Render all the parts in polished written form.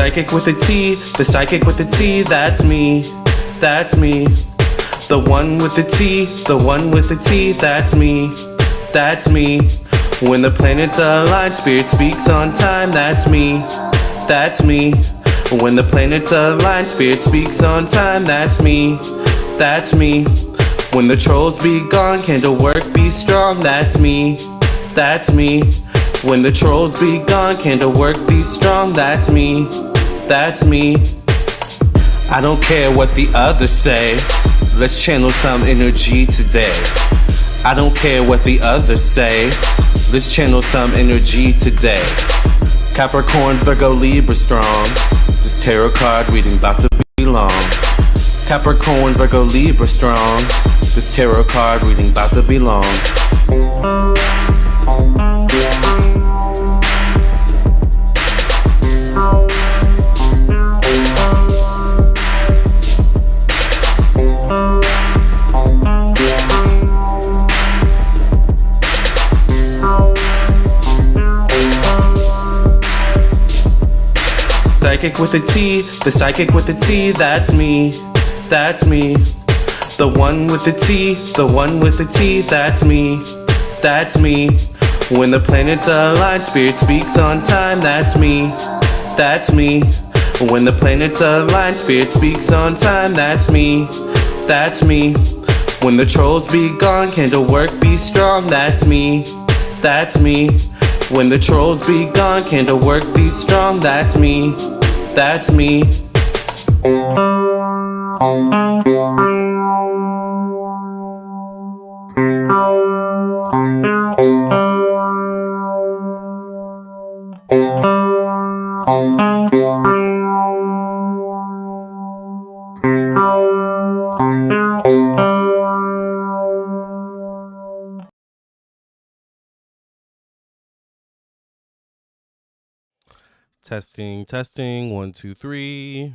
psychic with a T, the psychic with the T, that's me, that's me. The one with the T, the one with the T, that's me, that's me. When the planets align, spirit speaks on time, that's me, that's me. When the planets align, spirit speaks on time, that's me, that's me. When the trolls be gone, candle work be strong, that's me, that's me. When the trolls be gone, candle work be strong, that's me, that's me. I don't care what the others say, let's channel some energy today. I don't care what the others say, let's channel some energy today. Capricorn, Virgo, Libra strong, this tarot card reading about to be long. Capricorn, Virgo, Libra strong, this tarot card reading about to be long. Psychic with a T, the psychic with the T, that's me, that's me. The one with the T, the one with the T, that's me, that's me. When the planets align, spirit speaks on time, that's me, that's me. When the planets align, spirit speaks on time, that's me, that's me. When the trolls be gone, candle work be strong, that's me, that's me. When the trolls be gone, candle work be strong, that's me, that's me. Testing, testing, 1, 2, 3.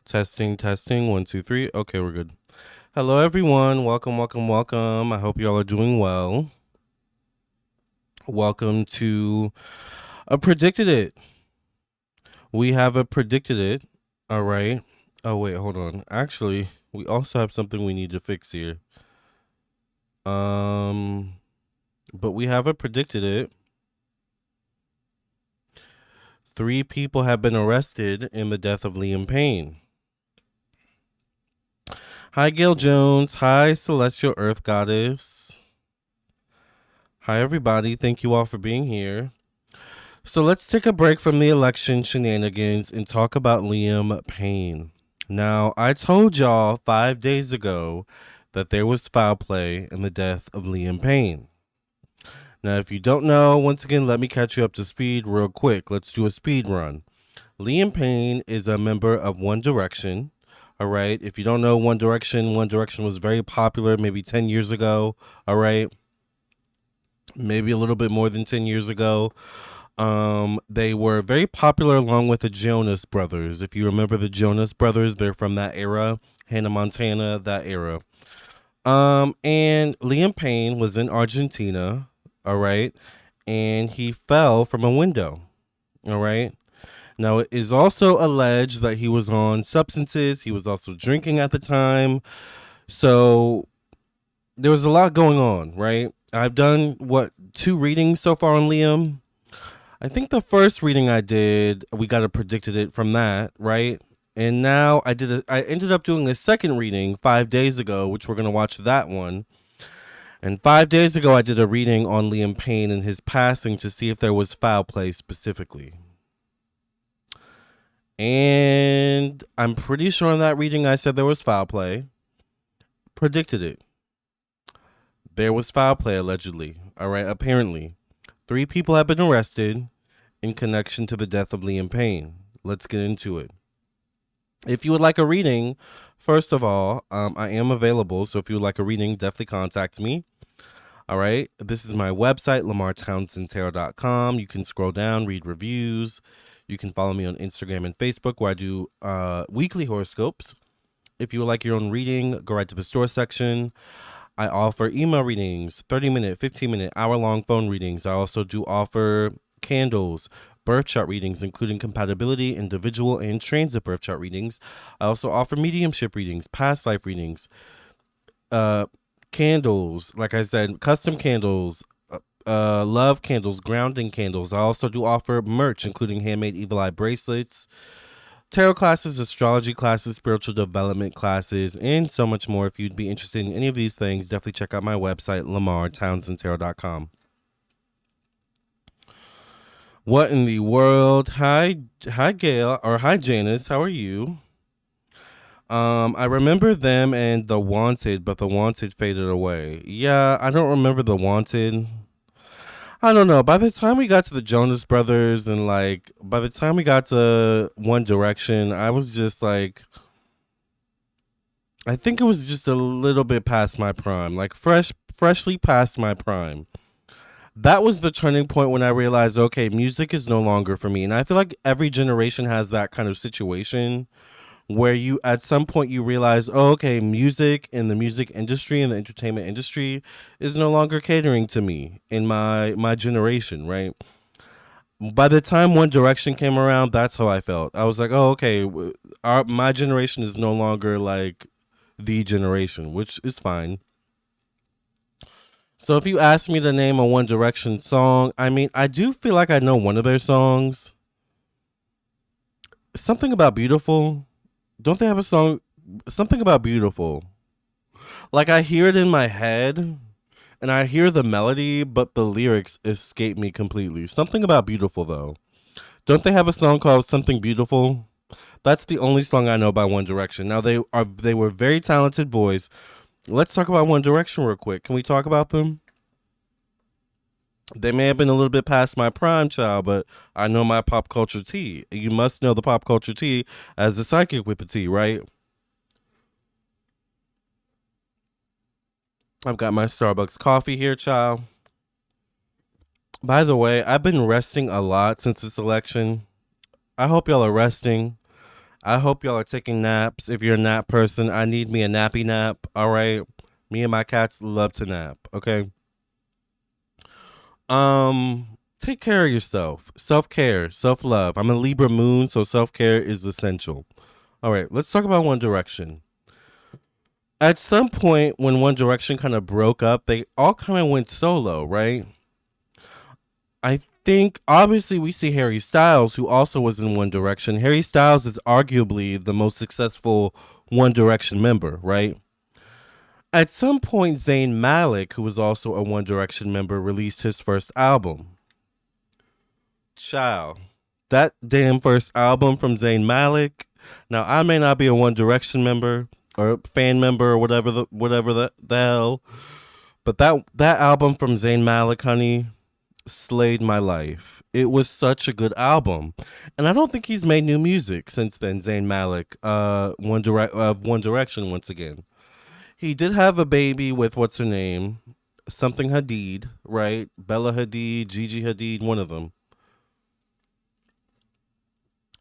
Testing, testing, 1, 2, 3. Okay, we're good. Hello, everyone. Welcome, welcome, welcome. I hope you all are doing well. Welcome to a Predicted It. We have a Predicted It. All right. Oh, wait, hold on. Actually, we also have something we need to fix here. But we have a Predicted It. 3 people have been arrested in the death of Liam Payne. Hi, Gail Jones. Hi, Celestial Earth Goddess. Hi, everybody. Thank you all for being here. So let's take a break from the election shenanigans and talk about Liam Payne. Now, I told y'all 5 days ago that there was foul play in the death of Liam Payne. Now, if you don't know, once again, let me catch you up to speed real quick. Let's do a speed run. Liam Payne is a member of One Direction. All right. If you don't know One Direction was very popular maybe 10 years ago. All right. Maybe a little bit more than 10 years ago. They were very popular along with the Jonas Brothers. If you remember the Jonas Brothers, they're from that era. Hannah Montana, that era. And Liam Payne was in Argentina. All right. And he fell from a window. All right. Now, it is also alleged that he was on substances. He was also drinking at the time. So there was a lot going on, right? I've done, 2 readings so far on Liam. I think the first reading I did, we got a Predicted It from that, right? And now I ended up doing a second reading 5 days ago, which we're going to watch that one. And 5 days ago, I did a reading on Liam Payne and his passing to see if there was foul play specifically. And I'm pretty sure in that reading I said there was foul play. Predicted it. There was foul play, allegedly. All right, apparently. 3 people have been arrested in connection to the death of Liam Payne. Let's get into it. If you would like a reading, first of all, I am available. So if you would like a reading, definitely contact me. All right. This is my website, LamarrTownsendTarot.com. You can scroll down, read reviews. You can follow me on Instagram and Facebook where I do weekly horoscopes. If you would like your own reading, go right to the store section. I offer email readings, 30-minute, 15-minute, hour-long phone readings. I also do offer candles, birth chart readings, including compatibility, individual, and transit birth chart readings. I also offer mediumship readings, past life readings, candles, like I said, custom candles, love candles, grounding candles. I also do offer merch, including handmade evil eye bracelets, tarot classes, astrology classes, spiritual development classes, and so much more. If you'd be interested in any of these things, definitely check out my website, LamarrTownsendTarot.com. What in the world? Hi Gail, or hi Janice. How are you? I remember them and The Wanted, but The Wanted faded away. Yeah, I don't remember The Wanted. I don't know. By the time we got to the Jonas Brothers and like by the time we got to One Direction, I was just like, I think it was just a little bit past my prime, like freshly past my prime. That was the turning point when I realized, okay, music is no longer for me. And I feel like every generation has that kind of situation where you at some point you realize, oh, okay, music and the music industry and the entertainment industry is no longer catering to me in my generation, right? By the time One Direction came around, that's how I felt. I was like, oh, okay, my generation is no longer like the generation, which is fine. So if you ask me to name a One Direction song, I mean, I do feel like I know one of their songs. Something About Beautiful. Don't they have a song? Something About Beautiful. Like I hear it in my head and I hear the melody, but the lyrics escape me completely. Something About Beautiful, though. Don't they have a song called Something Beautiful? That's the only song I know by One Direction. Now they were very talented boys. Let's talk about One Direction real quick. Can we talk about them? They may have been a little bit past my prime, child, but I know my pop culture tea. You must know the pop culture tea as the psychic with the tea, right? I've got my Starbucks coffee here, child. By the way, I've been resting a lot since this election. I hope y'all are resting. I hope y'all are taking naps. If you're a nap person, I need me a nappy nap, all right? Me and my cats love to nap, okay? Take care of yourself. Self-care, self-love. I'm a Libra moon, so self-care is essential. All right, let's talk about One Direction. At some point when One Direction kind of broke up, they all kind of went solo, right? I think obviously we see Harry Styles, who also was in One Direction. Harry Styles is arguably the most successful One Direction member, right? At some point, Zayn Malik, who was also a One Direction member, released his first album. Child, that damn first album from Zayn Malik. Now, I may not be a One Direction member or fan member or whatever the hell, but that album from Zayn Malik, honey, slayed my life. It was such a good album, and I don't think he's made new music since then. Zayn Malik, One Direction once again. He did have a baby with what's her name, something Hadid, right? Bella Hadid, Gigi Hadid, one of them.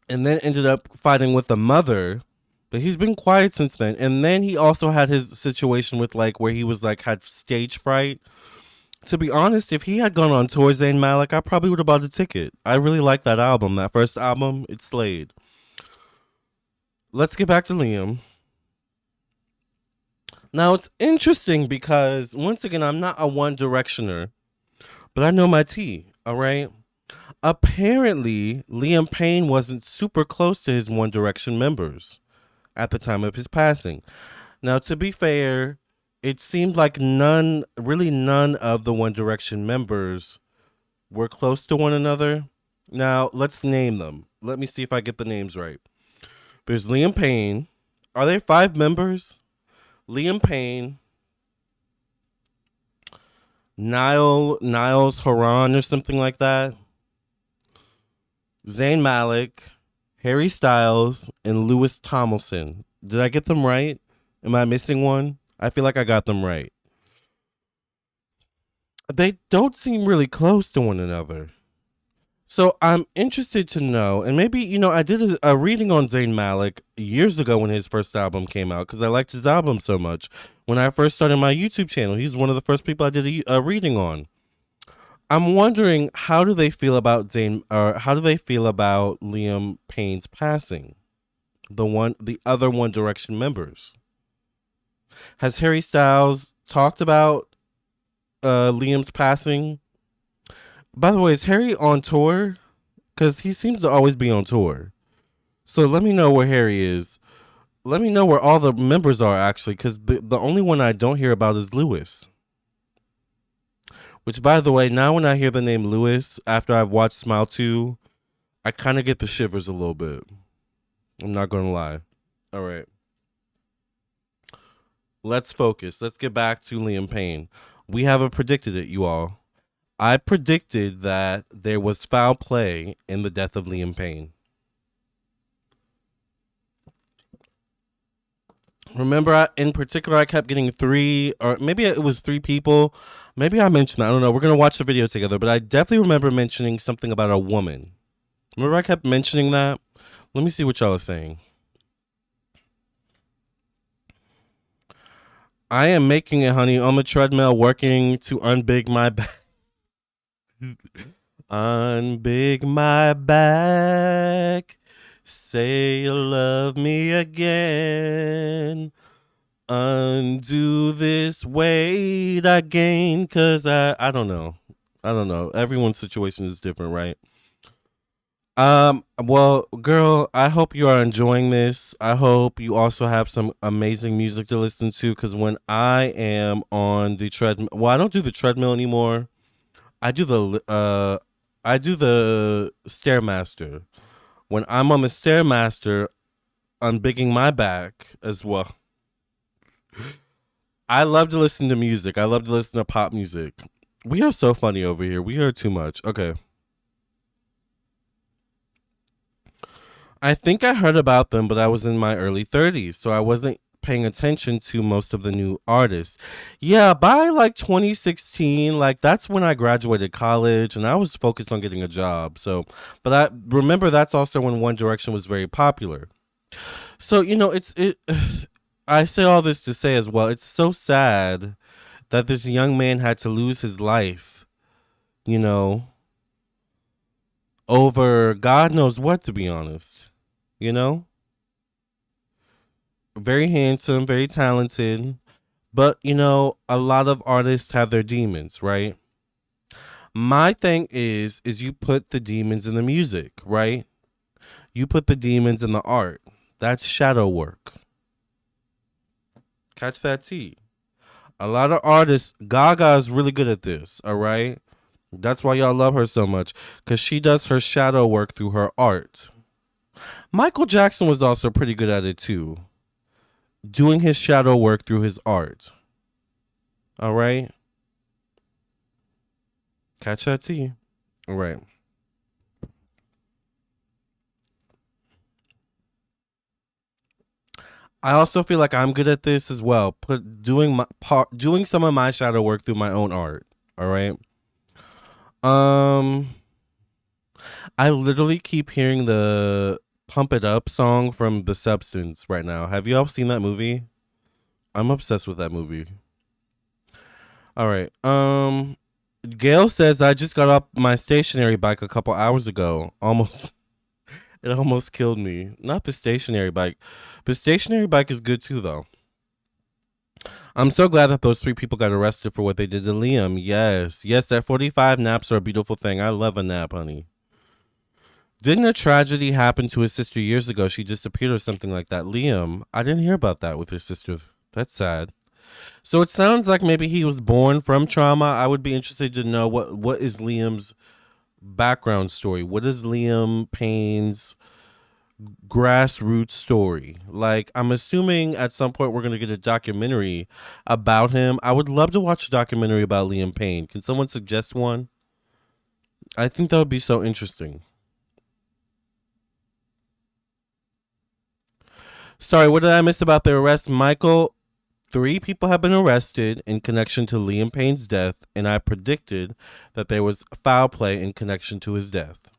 And then ended up fighting with the mother, but he's been quiet since then. And then he also had his situation with like where he was like had stage fright. To be honest, if he had gone on tour, Zayn Malik, I probably would have bought a ticket. I really like that album. That first album, it slayed. Let's get back to Liam. Now, it's interesting because, once again, I'm not a One Directioner, but I know my tea, all right? Apparently, Liam Payne wasn't super close to his One Direction members at the time of his passing. Now, to be fair, it seemed like none of the One Direction members were close to one another. Now, let's name them. Let me see if I get the names right. There's Liam Payne. Are there 5 members? Liam Payne, Niles Horan or something like that, Zayn Malik, Harry Styles, and Lewis Tomlinson. Did I get them right? Am I missing one? I feel like I got them right. They don't seem really close to one another. So I'm interested to know, and maybe, I did a reading on Zayn Malik years ago when his first album came out because I liked his album so much. When I first started my YouTube channel, he's one of the first people I did a reading on. I'm wondering, how do they feel about Zayn, or how do they feel about Liam Payne's passing? The other One Direction members. Has Harry Styles talked about Liam's passing? By the way, is Harry on tour? Because he seems to always be on tour. So let me know where Harry is. Let me know where all the members are, actually, because the only one I don't hear about is Lewis. Which, by the way, now when I hear the name Lewis, after I've watched Smile 2, I kind of get the shivers a little bit. I'm not going to lie. All right. Let's focus. Let's get back to Liam Payne. We haven't predicted it, you all. I predicted that there was foul play in the death of Liam Payne. Remember, in particular, I kept getting 3, or maybe it was 3 people. Maybe I mentioned that. I don't know. We're going to watch the video together, but I definitely remember mentioning something about a woman. Remember, I kept mentioning that? Let me see what y'all are saying. I am making it, honey, on the treadmill, working to unbig my back. Unbig my back. Say you love me again. Undo this weight I gained. Cause I don't know. Everyone's situation is different, right? Well, girl, I hope you are enjoying this. I hope you also have some amazing music to listen to. Cause when I am on the treadmill, well, I don't do the treadmill anymore. I do the Stairmaster. When I'm on the Stairmaster, unbigging my back as well. I love to listen to music. I love to listen to pop music. We are so funny over here. We are too much. Okay. I think I heard about them, but I was in my early 30s, so I wasn't paying attention to most of the new artists. Yeah, by like 2016, like that's when I graduated college and I was focused on getting a job. So, but I remember that's also when One Direction was very popular. So, I say all this to say as well, it's so sad that this young man had to lose his life, you know, over God knows what, to be honest. You know? Very handsome, very talented. But, a lot of artists have their demons, right? My thing is you put the demons in the music, right? You put the demons in the art. That's shadow work. Catch that tea. A lot of artists, Gaga is really good at this, all right? That's why y'all love her so much, because she does her shadow work through her art. Michael Jackson was also pretty good at it too, doing his shadow work through his art. All right? Catch that tea. All right. I also feel like I'm good at this as well. Doing some of my shadow work through my own art. All right. I literally keep hearing the Pump It Up song from The Substance right now. Have you all seen that movie? I'm obsessed with that movie. All right. Gail says I just got off my stationary bike a couple hours ago. It almost killed me. Not the stationary bike. But stationary bike is good too, though. I'm so glad that those 3 people got arrested for what they did to Liam. Yes. Yes, at 45, naps are a beautiful thing. I love a nap, honey. Didn't a tragedy happen to his sister years ago? She disappeared or something like that. Liam, I didn't hear about that with his sister. That's sad. So it sounds like maybe he was born from trauma. I would be interested to know what is Liam's background story. What is Liam Payne's grassroots story? Like, I'm assuming at some point we're going to get a documentary about him. I would love to watch a documentary about Liam Payne. Can someone suggest one? I think that would be so interesting. Sorry, what did I miss about the arrest? Michael, 3 people have been arrested in connection to Liam Payne's death, and I predicted that there was foul play in connection to his death.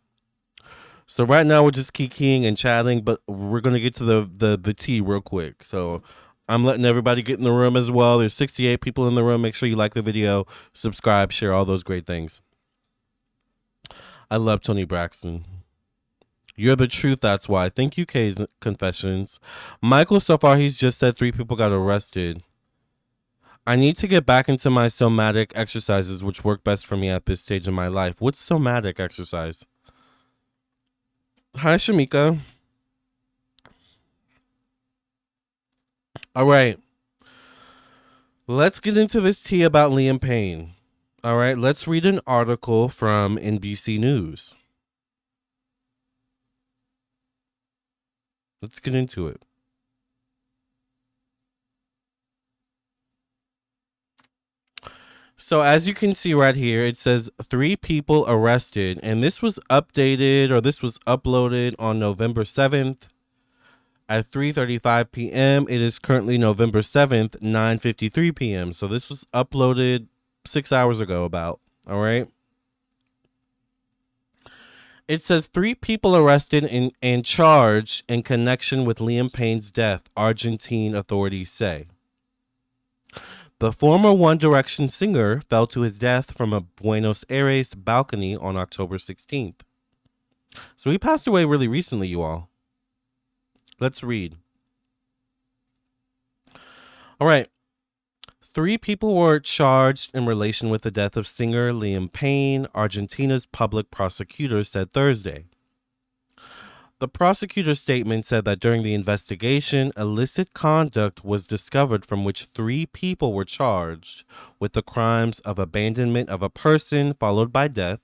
So right now we're just kikiing and chatting, but we're going to get to the tea real quick. So I'm letting everybody get in the room as well. There's 68 people in the room. Make sure you like the video, subscribe, share all those great things. I love Tony Braxton. You're the truth, that's why. Thank you, K's Confessions. Michael, so far, he's just said 3 people got arrested. I need to get back into my somatic exercises, which work best for me at this stage in my life. What's somatic exercise? Hi, Shamika. All right. Let's get into this tea about Liam Payne. All right. Let's read an article from NBC News. Let's get into it. So as you can see right here, it says 3 people arrested, and this was updated, or this was uploaded on November 7th at 3:35 p.m. It is currently November 7th, 9:53 p.m. So this was uploaded 6 hours ago about, all right? It says 3 people arrested and charged in connection with Liam Payne's death, Argentine authorities say. The former One Direction singer fell to his death from a Buenos Aires balcony on October 16th. So he passed away really recently, you all. Let's read. All right. 3 people were charged in relation with the death of singer Liam Payne, Argentina's public prosecutor said Thursday. The prosecutor's statement said that during the investigation, illicit conduct was discovered from which 3 people were charged with the crimes of abandonment of a person followed by death,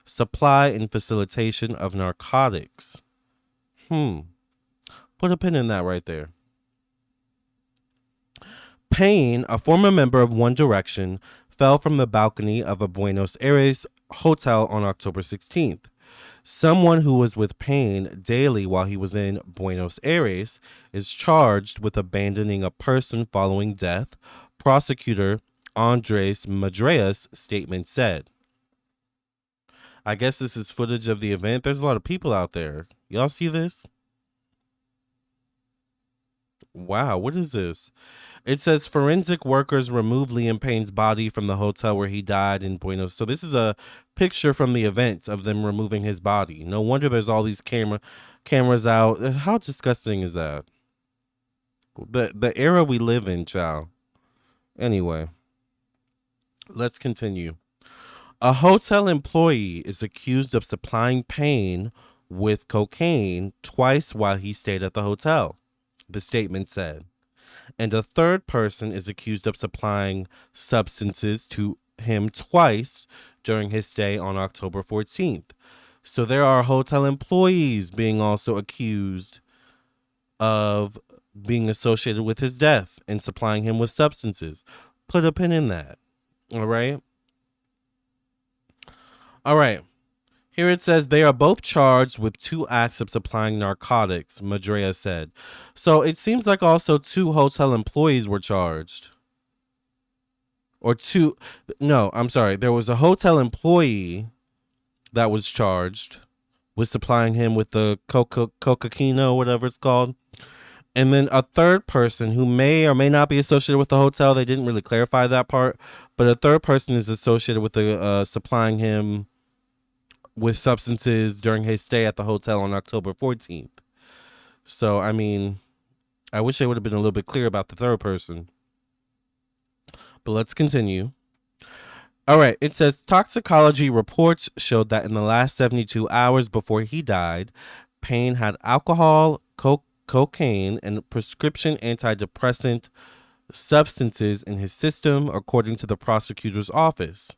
supply and facilitation of narcotics. Put a pin in that right there. Payne, a former member of One Direction, fell from the balcony of a Buenos Aires hotel on October 16th. Someone who was with Payne daily while he was in Buenos Aires is charged with abandoning a person following death, prosecutor Andres Madrea's statement said. I guess this is footage of the event. There's a lot of people out there. Y'all see this? Wow, what is this? It says forensic workers removed Liam Payne's body from the hotel where he died in Buenos. So this is a picture from the event of them removing his body. No wonder there's all these cameras out. How disgusting is that? The era we live in, child. Anyway, let's continue. A hotel employee is accused of supplying Payne with cocaine twice while he stayed at the hotel, the statement said. And a third person is accused of supplying substances to him twice during his stay on October 14th. So there are hotel employees being also accused of being associated with his death and supplying him with substances. Put a pin in that. All right. All right. Here it says they are both charged with 2 acts of supplying narcotics, Madrea said. So it seems like also 2 hotel employees were charged. Or 2. No, I'm sorry. There was a hotel employee that was charged with supplying him with the cocaine, whatever it's called. And then a third person who may or may not be associated with the hotel. They didn't really clarify that part. But a third person is associated with the supplying him with substances during his stay at the hotel on October 14th. So, I mean, I wish they would have been a little bit clear about the third person. But let's continue. All right, it says toxicology reports showed that in the last 72 hours before he died, Payne had alcohol, cocaine, and prescription antidepressant substances in his system, according to the prosecutor's office.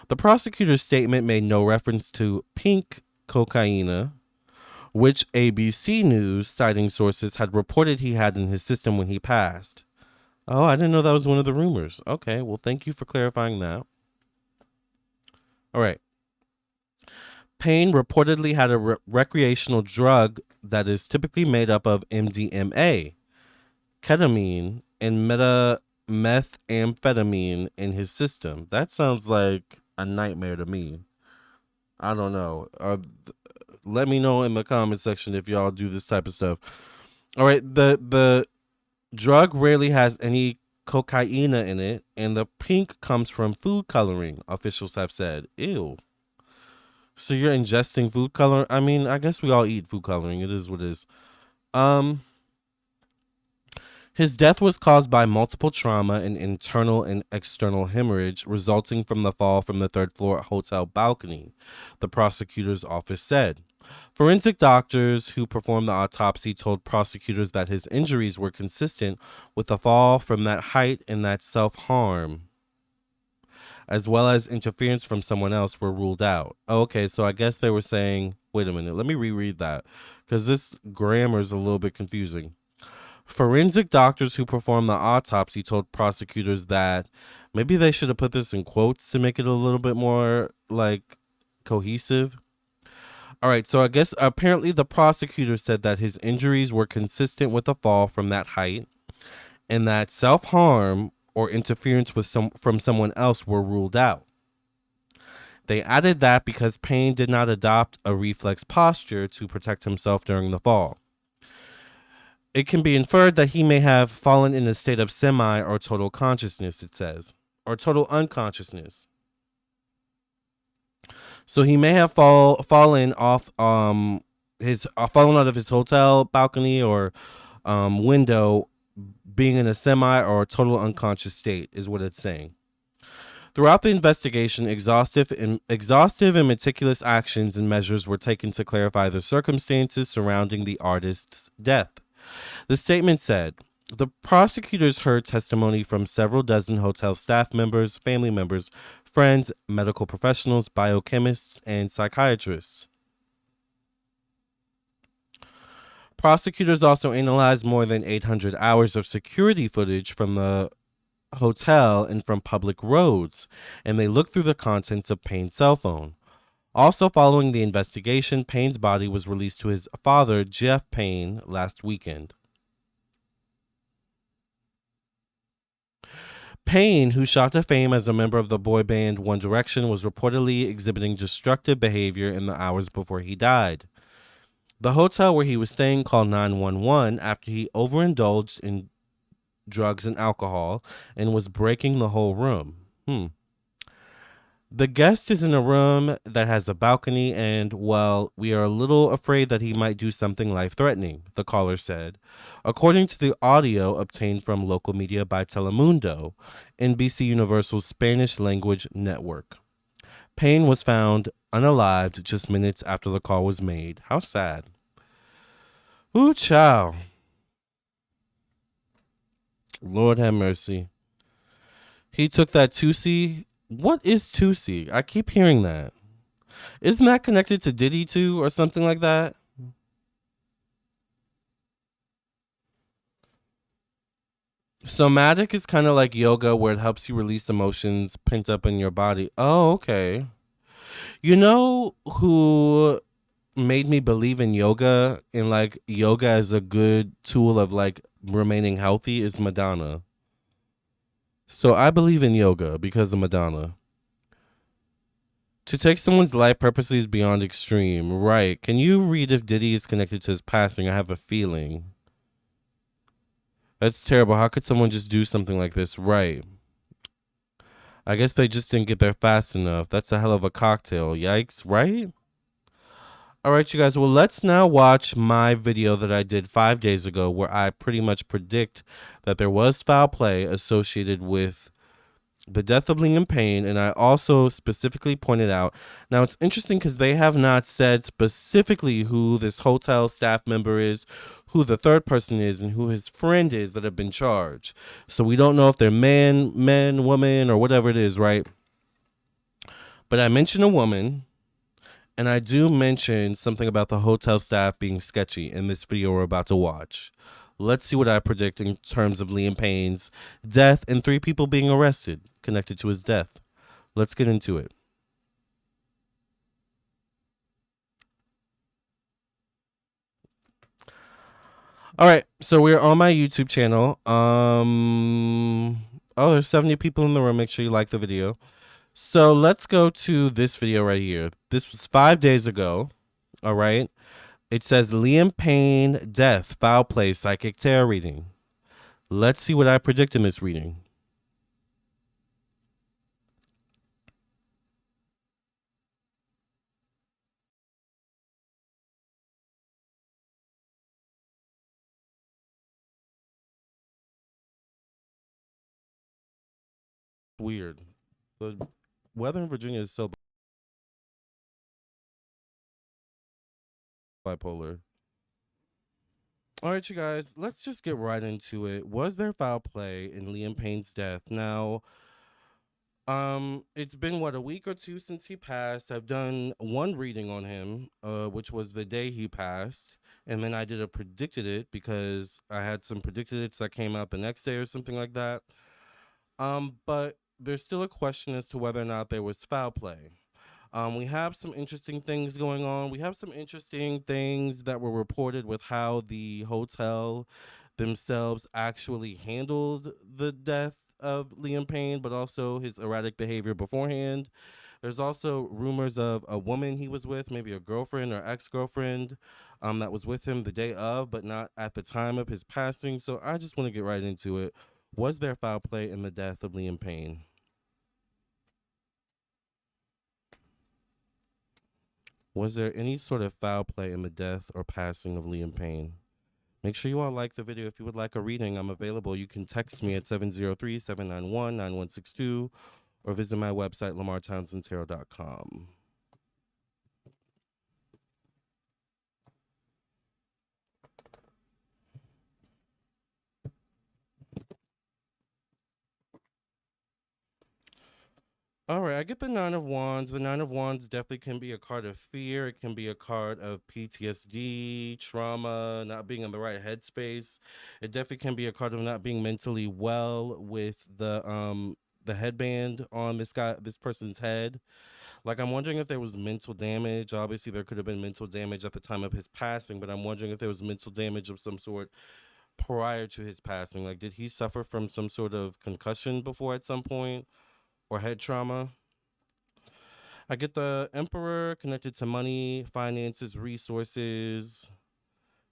The prosecutor's statement made no reference to pink cocaine, which ABC News, citing sources, had reported he had in his system when he passed. Oh, I didn't know that was one of the rumors. Okay, well, thank you for clarifying that. All right. Payne reportedly had a recreational drug that is typically made up of MDMA, ketamine, and methamphetamine in his system. That sounds like a nightmare to me. I don't know. Let me know in the comment section if y'all do this type of stuff. All right, the drug rarely has any cocaine in it, and the pink comes from food coloring, officials have said. Ew. So you're ingesting food coloring? I mean, I guess we all eat food coloring. It is what it is. Um, His death was caused by multiple trauma and internal and external hemorrhage resulting from the fall from the third floor hotel balcony, the prosecutor's office said. Forensic doctors who performed the autopsy told prosecutors that his injuries were consistent with the fall from that height and that self-harm, as well as interference from someone else, were ruled out. Okay, so I guess they were saying, wait a minute, let me reread that because this grammar is a little bit confusing. Forensic doctors who performed the autopsy told prosecutors that maybe they should have put this in quotes to make it a little bit more like cohesive. All right, so I guess apparently the prosecutor said that his injuries were consistent with a fall from that height and that self-harm or interference with from someone else were ruled out. They added that because Payne did not adopt a reflex posture to protect himself during the fall. It can be inferred that he may have fallen in a state of semi or total consciousness, it says, or total unconsciousness. So he may have fallen off his fallen out of his hotel balcony or window, being in a semi or total unconscious state is what it's saying. Throughout the investigation, exhaustive and meticulous actions and measures were taken to clarify the circumstances surrounding the artist's death. The statement said, the prosecutors heard testimony from several dozen hotel staff members, family members, friends, medical professionals, biochemists, and psychiatrists. Prosecutors also analyzed more than 800 hours of security footage from the hotel and from public roads, and they looked through the contents of Payne's cell phone. Also following the investigation, Payne's body was released to his father, Jeff Payne, last weekend. Payne, who shot to fame as a member of the boy band One Direction, was reportedly exhibiting destructive behavior in the hours before he died. The hotel where he was staying called 911 after he overindulged in drugs and alcohol and was breaking the whole room. The guest is in a room that has a balcony and, well, we are a little afraid that he might do something life-threatening, the caller said, according to the audio obtained from local media by Telemundo, NBC Universal's Spanish-language network. Payne was found unalived just minutes after the call was made. How sad. Ooh, child. Lord have mercy. He took that 2C. What is 2C? I keep hearing that. Isn't that connected to Diddy too or something like that? Somatic is kind of like yoga where it helps you release emotions pent up in your body. Oh, okay. You know who made me believe in yoga and like yoga as a good tool of like remaining healthy is Madonna. So I believe in yoga because of Madonna. To take someone's life purposely is beyond extreme. Right. Can you read if Diddy is connected to his passing? I have a feeling. That's terrible. How could someone just do something like this? Right. I guess they just didn't get there fast enough. That's a hell of a cocktail. Yikes, right? All right, you guys. Well, let's now watch my video that I did 5 days ago where I pretty much predict that there was foul play associated with the death of Liam Payne, and I also specifically pointed out. Now, it's interesting because they have not said specifically who this hotel staff member is, who the third person is, and who his friend is that have been charged. So we don't know if they're men, woman, or whatever it is, right? But I mentioned a woman, and I do mention something about the hotel staff being sketchy in this video we're about to watch. Let's see what I predict in terms of Liam Payne's death and 3 people being arrested connected to his death. Let's get into it. All right, so we're on my YouTube channel. There's 70 people in the room. Make sure you like the video. So let's go to this video right here. This was 5 days ago. All right. It says Liam Payne death, foul play, psychic tarot reading. Let's see what I predict in this reading. weird. The weather in Virginia is so bipolar. All right, you guys, let's just get right into it. Was there foul play in Liam Payne's death? Now, it's been what, a week or two since he passed. I've done one reading on him, which was the day he passed, and then I did a predicted it because I had some predicted it's that came out the next day or something like that. But there's still a question as to whether or not there was foul play. We have some interesting things going on. We have some interesting things that were reported with how the hotel themselves actually handled the death of Liam Payne, but also his erratic behavior beforehand. There's also rumors of a woman he was with, maybe a girlfriend or ex-girlfriend, that was with him the day of, but not at the time of his passing. So I just want to get right into it. Was there foul play in the death of Liam Payne? Was there any sort of foul play in the death or passing of Liam Payne? Make sure you all like the video. If you would like a reading, I'm available. You can text me at 703-791-9162 or visit my website, lamartownsendtarot.com. All right, I get the Nine of Wands. The Nine of Wands definitely can be a card of fear. It can be a card of PTSD, trauma, not being in the right headspace. It definitely can be a card of not being mentally well with the headband on this person's head. Like, I'm wondering if there was mental damage. Obviously, there could have been mental damage at the time of his passing, but I'm wondering if there was mental damage of some sort prior to his passing. Like, did he suffer from some sort of concussion before at some point? Or head trauma. I get the Emperor connected to money, finances, resources.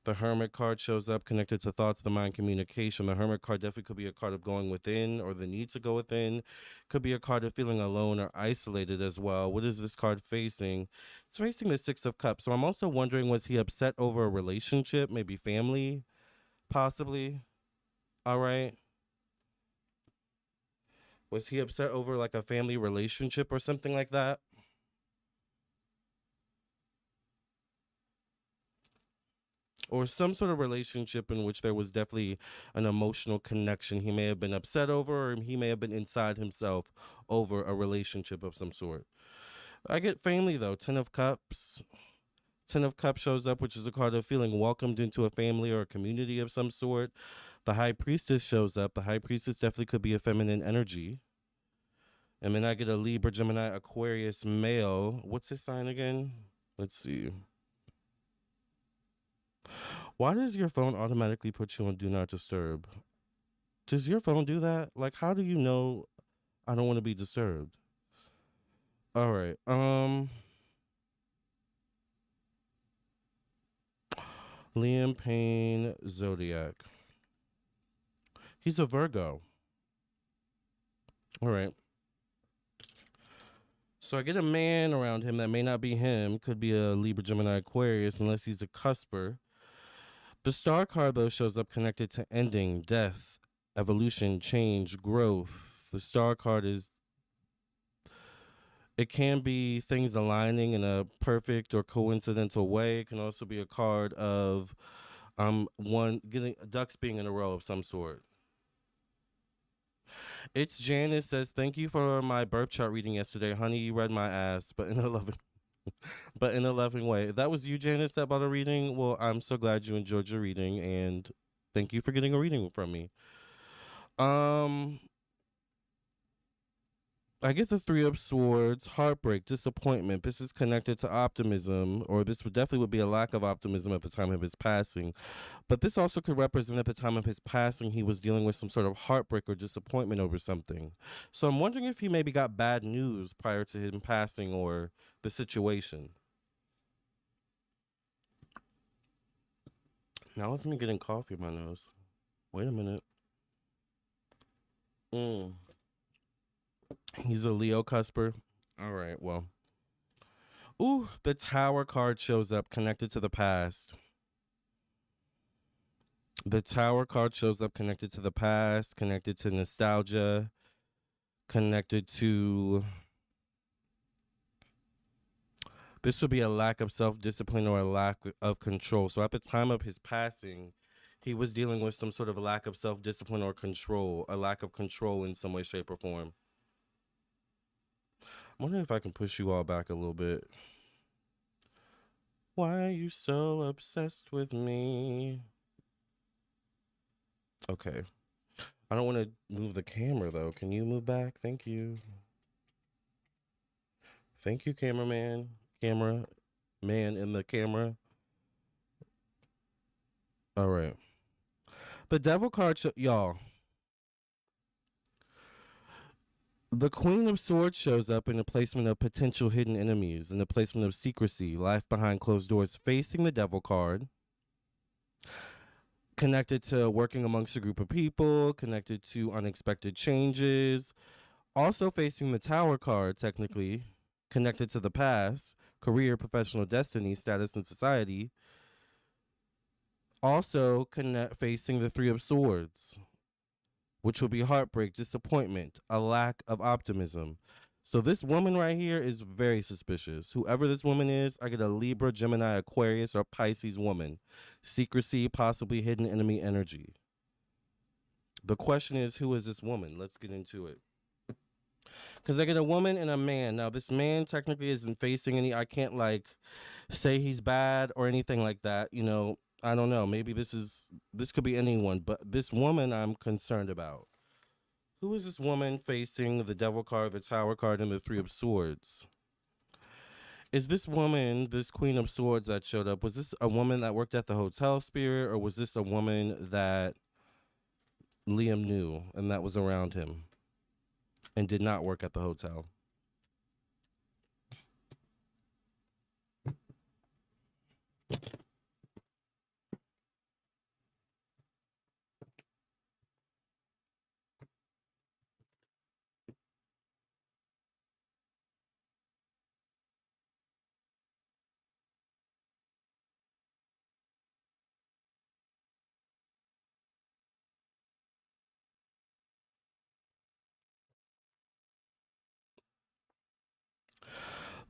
The Hermit card shows up connected to thoughts of the mind, communication. The Hermit card definitely could be a card of going within or the need to go within. Could be a card of feeling alone or isolated as well. What is this card facing? It's facing the Six of Cups. So I'm also wondering, was he upset over a relationship, maybe family, possibly? All right. Was he upset over like a family relationship or something like that? Or some sort of relationship in which there was definitely an emotional connection he may have been upset over, or he may have been inside himself over a relationship of some sort. I get family though. Ten of Cups. Ten of Cups shows up, which is a card of feeling welcomed into a family or a community of some sort. The High Priestess shows up. The High Priestess definitely could be a feminine energy. And then I get a Libra, Gemini, Aquarius male. What's his sign again? Let's see. Why does your phone automatically put you on Do Not Disturb? Does your phone do that? Like, how do you know I don't want to be disturbed? All right. Liam Payne, Zodiac. He's a Virgo. All right. So I get a man around him that may not be him. Could be a Libra, Gemini, Aquarius, unless he's a cusper. The Star card, though, shows up connected to ending, death, evolution, change, growth. The Star card is, it can be things aligning in a perfect or coincidental way. It can also be a card of one getting ducks being in a row of some sort. It's Janice says, thank you for my birth chart reading yesterday. Honey, you read my ass, but in a loving way. If that was you, Janice, that bought a reading, well, I'm so glad you enjoyed your reading, and thank you for getting a reading from me. I get the Three of Swords, heartbreak, disappointment. This is connected to optimism, or this would definitely be a lack of optimism at the time of his passing. But this also could represent at the time of his passing, he was dealing with some sort of heartbreak or disappointment over something. So I'm wondering if he maybe got bad news prior to him passing or the situation. Now with me getting coffee in my nose. Wait a minute. He's a Leo cusper. All right, well. Ooh, the Tower card shows up connected to the past. The Tower card shows up connected to the past, connected to nostalgia, connected to, this would be a lack of self-discipline or a lack of control. So at the time of his passing, he was dealing with some sort of a lack of self-discipline or control, a lack of control in some way, shape, or form. I'm wondering if I can push you all back a little bit. Why are you so obsessed with me? Okay. I don't want to move the camera, though. Can you move back? Thank you. Thank you, cameraman. Camera man in the camera. All right. The devil card, y'all. The Queen of Swords shows up in the placement of potential hidden enemies, in the placement of secrecy, life behind closed doors, facing the devil card. Connected to working amongst a group of people, connected to unexpected changes. Also facing the Tower card, technically, connected to the past, career, professional destiny, status in society. Also facing the Three of Swords, which will be heartbreak, disappointment, a lack of optimism. So this woman right here is very suspicious. Whoever this woman is, I get a Libra, Gemini, Aquarius, or Pisces woman. Secrecy, possibly hidden enemy energy. The question is, who is this woman? Let's get into it. Because I get a woman and a man. Now, this man technically isn't facing any, I can't like say he's bad or anything like that. You know, I don't know. Maybe this could be anyone, but this woman I'm concerned about. Who is this woman facing the devil card, the Tower card, and the Three of Swords? Is this woman, this Queen of Swords that showed up, was this a woman that worked at the hotel, Spirit, or was this a woman that Liam knew and that was around him and did not work at the hotel?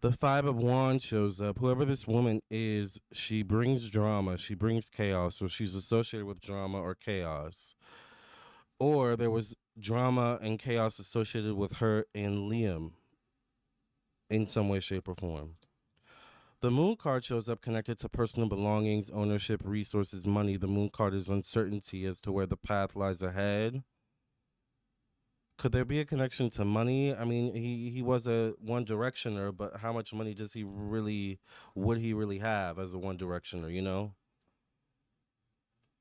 The Five of Wands shows up. Whoever this woman is, she brings drama. She brings chaos. So she's associated with drama or chaos. Or there was drama and chaos associated with her and Liam in some way, shape, or form. The Moon card shows up connected to personal belongings, ownership, resources, money. The Moon card is uncertainty as to where the path lies ahead. Could there be a connection to money? I mean, he was a one directioner, but how much money would he really have as a one directioner, you know?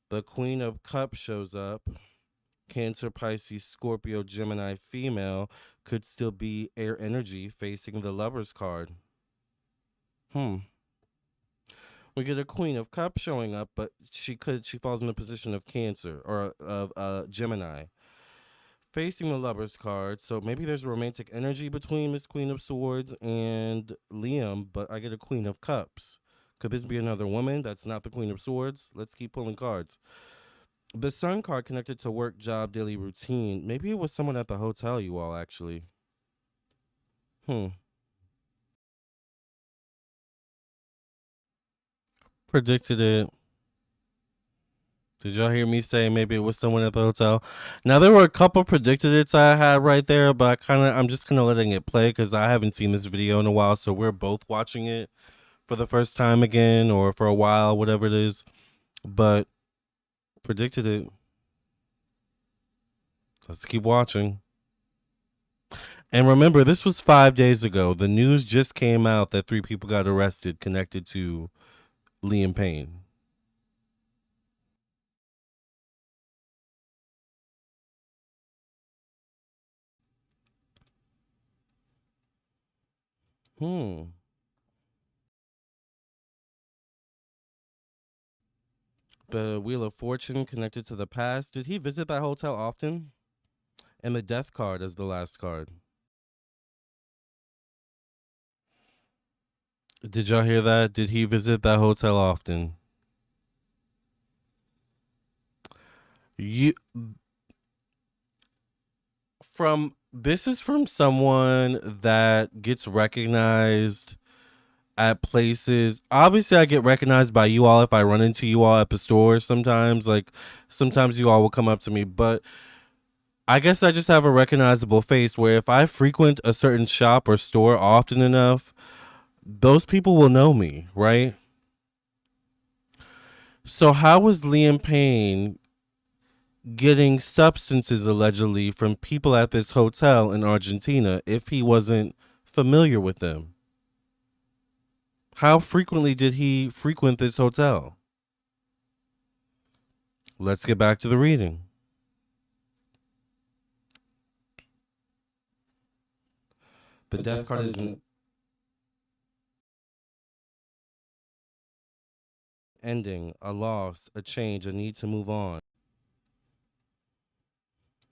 The Queen of Cups shows up. Cancer, Pisces, Scorpio, Gemini, female, could still be air energy facing the Lovers card. We get a Queen of Cups showing up, but she falls in the position of Cancer or of Gemini. Facing the Lovers card, so maybe there's romantic energy between this Queen of Swords and Liam, but I get a Queen of Cups. Could this be another woman that's not the Queen of Swords? Let's keep pulling cards. The Sun card connected to work, job, daily routine. Maybe it was someone at the hotel, you all, actually. Predicted it. Did y'all hear me say maybe it was someone at the hotel? Now, there were a couple predicted it's I had right there, but I'm just kind of letting it play because I haven't seen this video in a while, so we're both watching it for the first time again or for a while, whatever it is. But predicted it. Let's keep watching. And remember, this was 5 days ago. The news just came out that 3 people got arrested connected to Liam Payne. The Wheel of Fortune connected to the past. Did he visit that hotel often? And the Death card as the last card. Did y'all hear that? Did he visit that hotel often? From This is from someone that gets recognized at places. Obviously, I get recognized by you all if I run into you all at the store sometimes. Like, sometimes you all will come up to me, but I guess I just have a recognizable face where if I frequent a certain shop or store often enough, those people will know me, right? So, how was Liam Payne getting substances allegedly from people at this hotel in Argentina if he wasn't familiar with them? How frequently did he frequent this hotel? Let's get back to the reading. The death card is an ending, a loss, a change, a need to move on.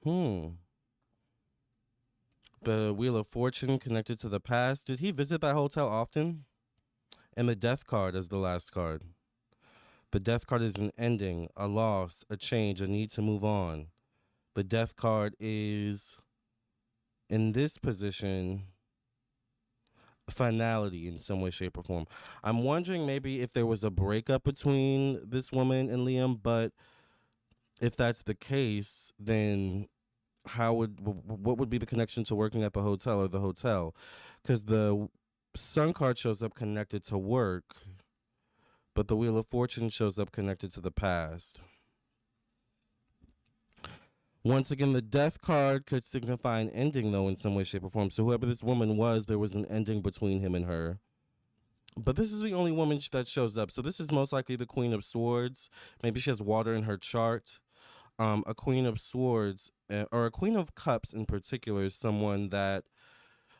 Hmm. The Wheel of Fortune connected to the past. Did he visit that hotel often? And the death card is the last card. The death card is an ending, a loss, a change, a need to move on. The death card is in this position finality in some way, shape, or form. I'm wondering maybe if there was a breakup between this woman and Liam, but if that's the case, then what would be the connection to working at the hotel or the hotel? Because the sun card shows up connected to work, but the Wheel of Fortune shows up connected to the past. Once again, the death card could signify an ending, though, in some way, shape, or form. So whoever this woman was, there was an ending between him and her. But this is the only woman that shows up. So this is most likely the Queen of Swords. Maybe she has water in her chart. A Queen of Swords, or a Queen of Cups in particular, is someone that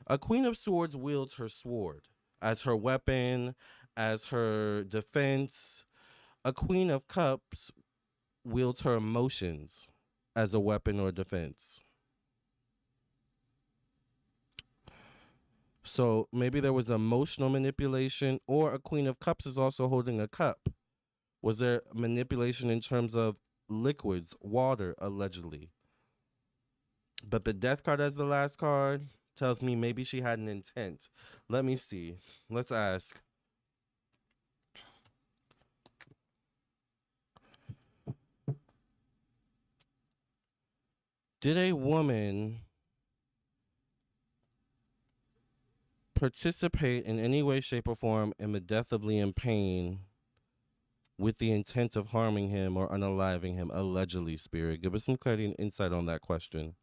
a Queen of Swords wields her sword as her weapon, as her defense. A Queen of Cups wields her emotions as a weapon or defense. So maybe there was emotional manipulation, or a Queen of Cups is also holding a cup. Was there manipulation in terms of liquids, water, allegedly? But the death card as the last card tells me maybe she had an intent. Let me see. Let's ask. Did a woman participate in any way, shape, or form in the death of Liam Payne with the intent of harming him or unaliving him, allegedly, Spirit? Give us some clarity and insight on that question.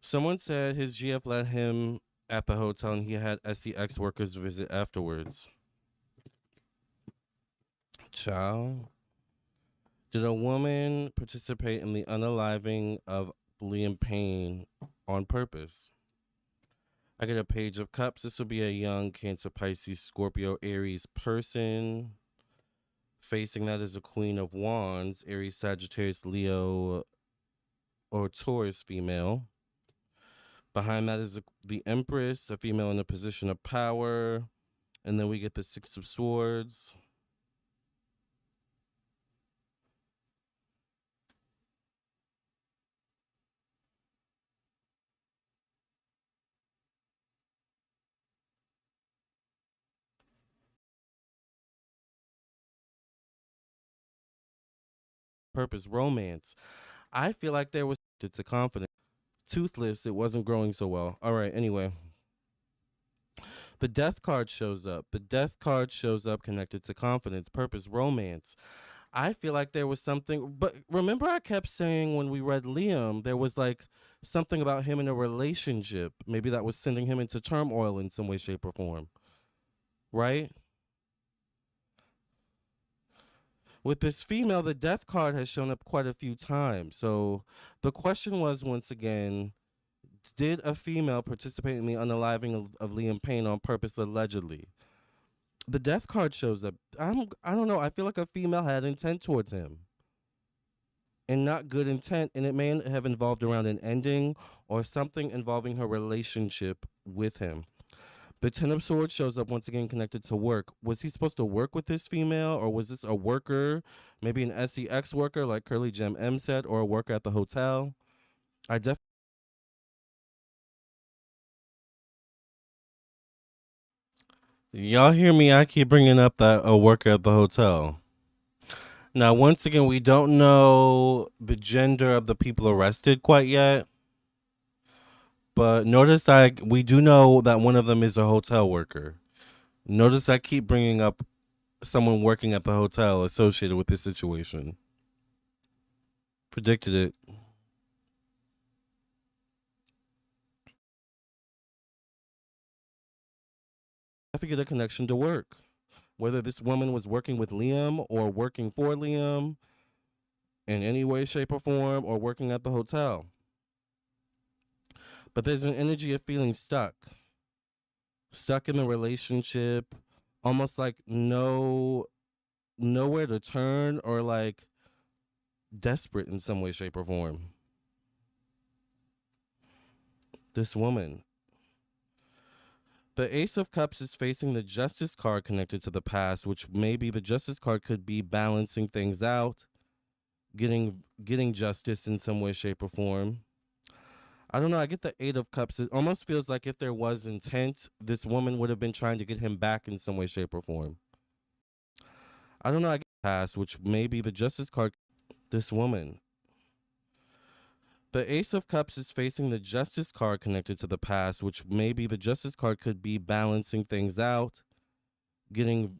Someone said his GF let him at the hotel and he had SEX workers visit afterwards. Child. Did a woman participate in the unaliving of Liam Payne on purpose? I get a Page of Cups. This will be a young Cancer, Pisces, Scorpio, Aries person. Facing that is a Queen of Wands, Aries, Sagittarius, Leo, or Taurus female. Behind that is the Empress, a female in a position of power. And then we get the Six of Swords. Purpose, romance. I feel like there was to confidence. Toothless, it wasn't growing so well. All right, anyway. The death card shows up. The death card shows up connected to confidence, purpose, romance. I feel like there was something, but remember I kept saying when we read Liam, there was like something about him in a relationship. Maybe that was sending him into turmoil in some way, shape, or form. Right? With this female, the death card has shown up quite a few times. So the question was once again, did a female participate in the unaliving of Liam Payne on purpose, allegedly? The death card shows up. I don't know. I feel like a female had intent towards him. And not good intent, and it may have involved around an ending or something involving her relationship with him. The Ten of Swords shows up once again connected to work. Was he supposed to work with this female, or was this a worker, maybe an SEX worker like Curly Gem M said, or a worker at the hotel? I definitely. Y'all hear me? I keep bringing up that a worker at the hotel. Now, once again, we don't know the gender of the people arrested quite yet. But notice we do know that one of them is a hotel worker. Notice I keep bringing up someone working at the hotel associated with this situation. Predicted it. I have to get a connection to work. Whether this woman was working with Liam or working for Liam in any way, shape, or form, or working at the hotel. But there's an energy of feeling stuck. Stuck in the relationship, almost like nowhere to turn, or like desperate in some way, shape, or form. This woman. The Ace of Cups is facing the Justice card connected to the past, which maybe the Justice card could be balancing things out, getting justice in some way, shape, or form. I don't know. I get the Eight of Cups. It almost feels like if there was intent, this woman would have been trying to get him back in some way, shape, or form. I don't know. I get the past, which maybe the Justice card. This woman. The Ace of Cups is facing the Justice card connected to the past, which maybe the Justice card could be balancing things out, getting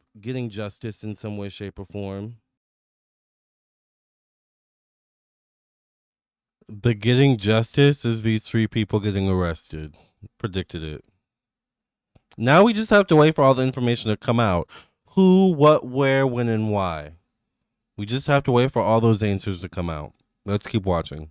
justice in some way, shape, or form. The getting justice is these three people getting arrested. Predicted it. Now we just have to wait for all the information to come out. Who, what, where, when, and why. We just have to wait for all those answers to come out. Let's keep watching.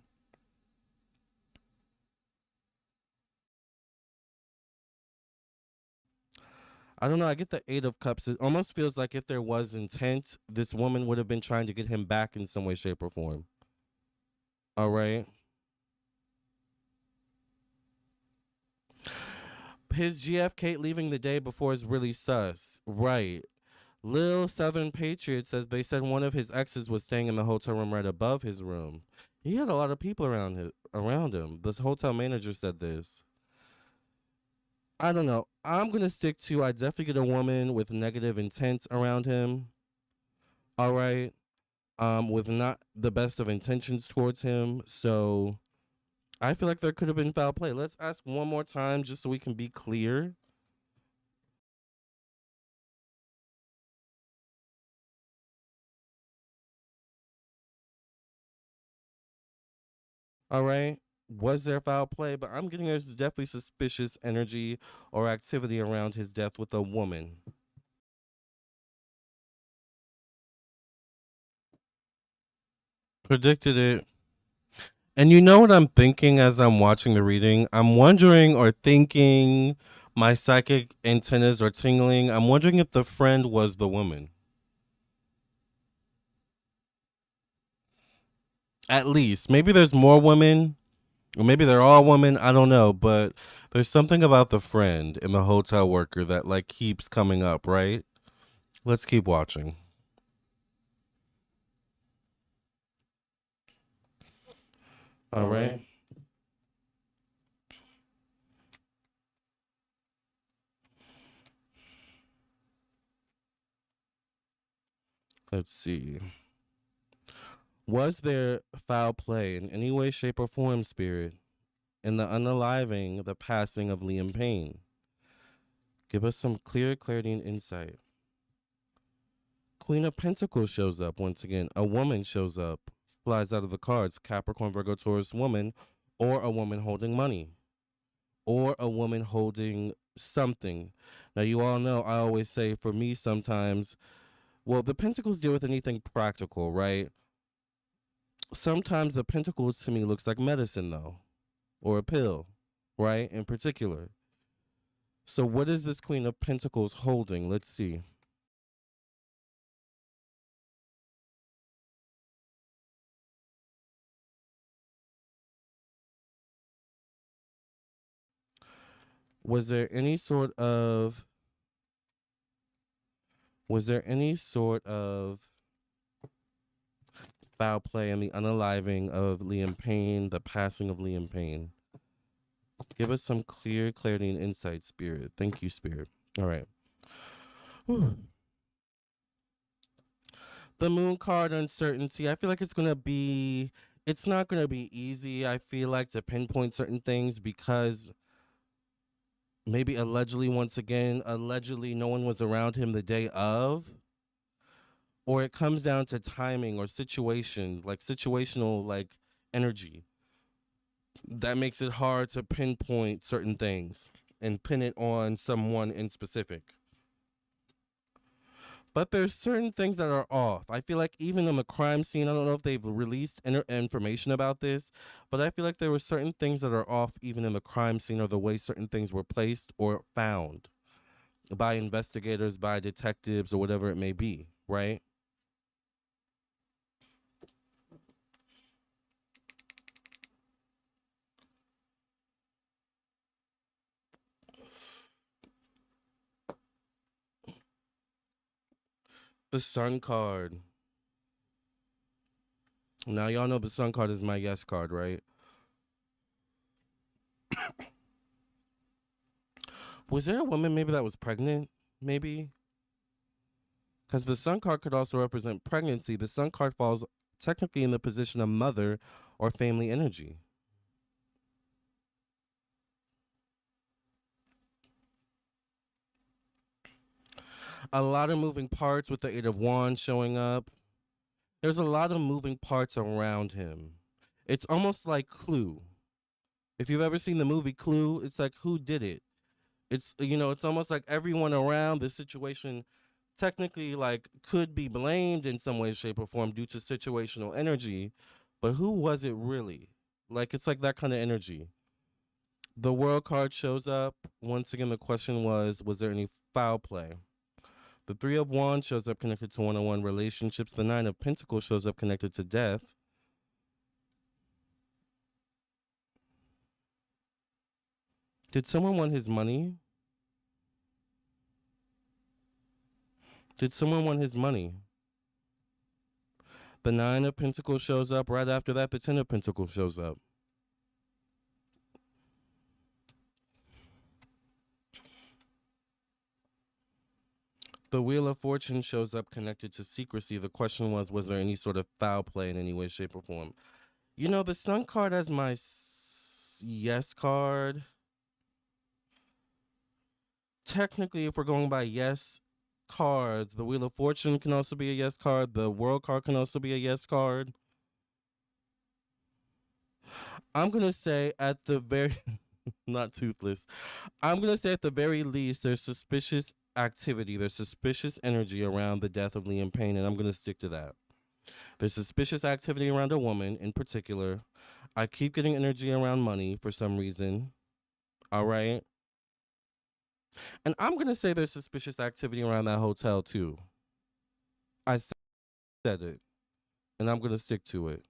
I don't know. I get the Eight of Cups. It almost feels like if there was intent, this woman would have been trying to get him back in some way, shape, or form. All right. His GF Kate leaving the day before is really sus. Right. Lil Southern Patriot says they said one of his exes was staying in the hotel room right above his room. He had a lot of people around him. This hotel manager said this. I don't know. I'm gonna stick to I definitely get a woman with negative intent around him. All right. With not the best of intentions towards him. So I feel like there could have been foul play. Let's ask one more time just so we can be clear. All right. Was there foul play? But I'm getting there's definitely suspicious energy or activity around his death with a woman. Predicted it. And you know what I'm thinking as I'm watching the reading? I'm wondering or thinking my psychic antennas are tingling. I'm wondering if the friend was the woman. At least. Maybe there's more women. Or maybe they're all women. I don't know. But there's something about the friend and the hotel worker that like keeps coming up, right? Let's keep watching. All right. Let's see. Was there foul play in any way, shape, or form, Spirit, in the unaliving the passing of Liam Payne? Give us some clarity and insight. Queen of Pentacles shows up once again. A woman shows up, flies out of the cards. Capricorn, Virgo, Taurus woman, or a woman holding money, or a woman holding something. Now, you all know I always say for me sometimes, well, the Pentacles deal with anything practical, right? Sometimes the Pentacles to me looks like medicine, though, or a pill, right? In particular. So, what is this Queen of Pentacles holding? Let's see. Was there any sort of foul play in the unaliving of Liam Payne, the passing of Liam Payne? Give us some clarity and insight, Spirit. Thank you, Spirit. All right. Whew. The moon card uncertainty. I feel like it's not gonna be easy. I feel like to pinpoint certain things because maybe allegedly no one was around him the day of, or it comes down to timing or situational like energy that makes it hard to pinpoint certain things and pin it on someone in specific. But there's certain things that are off. I feel like even on the crime scene, I don't know if they've released information about this, but I feel like there were certain things that are off even in the crime scene or the way certain things were placed or found by investigators, by detectives, or whatever it may be, right? The Sun card. Now, y'all know the Sun card is my yes card, right? Was there a woman maybe that was pregnant? Maybe? Because the Sun card could also represent pregnancy. The Sun card falls technically in the position of mother or family energy. A lot of moving parts with the Eight of Wands showing up. There's a lot of moving parts around him. It's almost like Clue. If you've ever seen the movie Clue, it's like who did it? It's almost like everyone around the situation technically like could be blamed in some way, shape, or form due to situational energy, but who was it really? Like it's like that kind of energy. The World card shows up. Once again, the question was there any foul play? The Three of Wands shows up connected to one-on-one relationships. The Nine of Pentacles shows up connected to death. Did someone want his money? Did someone want his money? The Nine of Pentacles shows up. Right after that, the Ten of Pentacles shows up. The Wheel of Fortune shows up connected to secrecy. The question was there any sort of foul play in any way, shape, or form? You know, the Sun card as my yes card. Technically, if we're going by yes cards, the Wheel of Fortune can also be a yes card. The World card can also be a yes card. I'm going to say at the very, not toothless. I'm going to say at the very least, there's suspicious activity. There's suspicious energy around the death of Liam Payne, and I'm going to stick to that. There's suspicious activity around a woman in particular. I keep getting energy around money for some reason. All right. And I'm going to say there's suspicious activity around that hotel too. I said it, and I'm going to stick to it.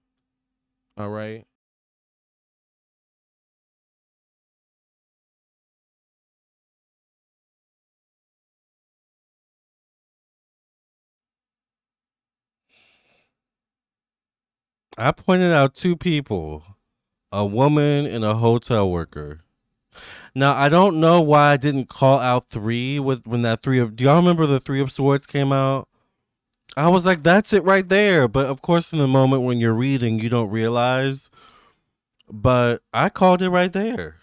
All right. I pointed out two people, a woman and a hotel worker. Now I don't know why I didn't call out three when that three of. Do y'all remember the Three of Swords came out? I was like, that's it right there. But of course, in the moment when you're reading, you don't realize. But I called it right there,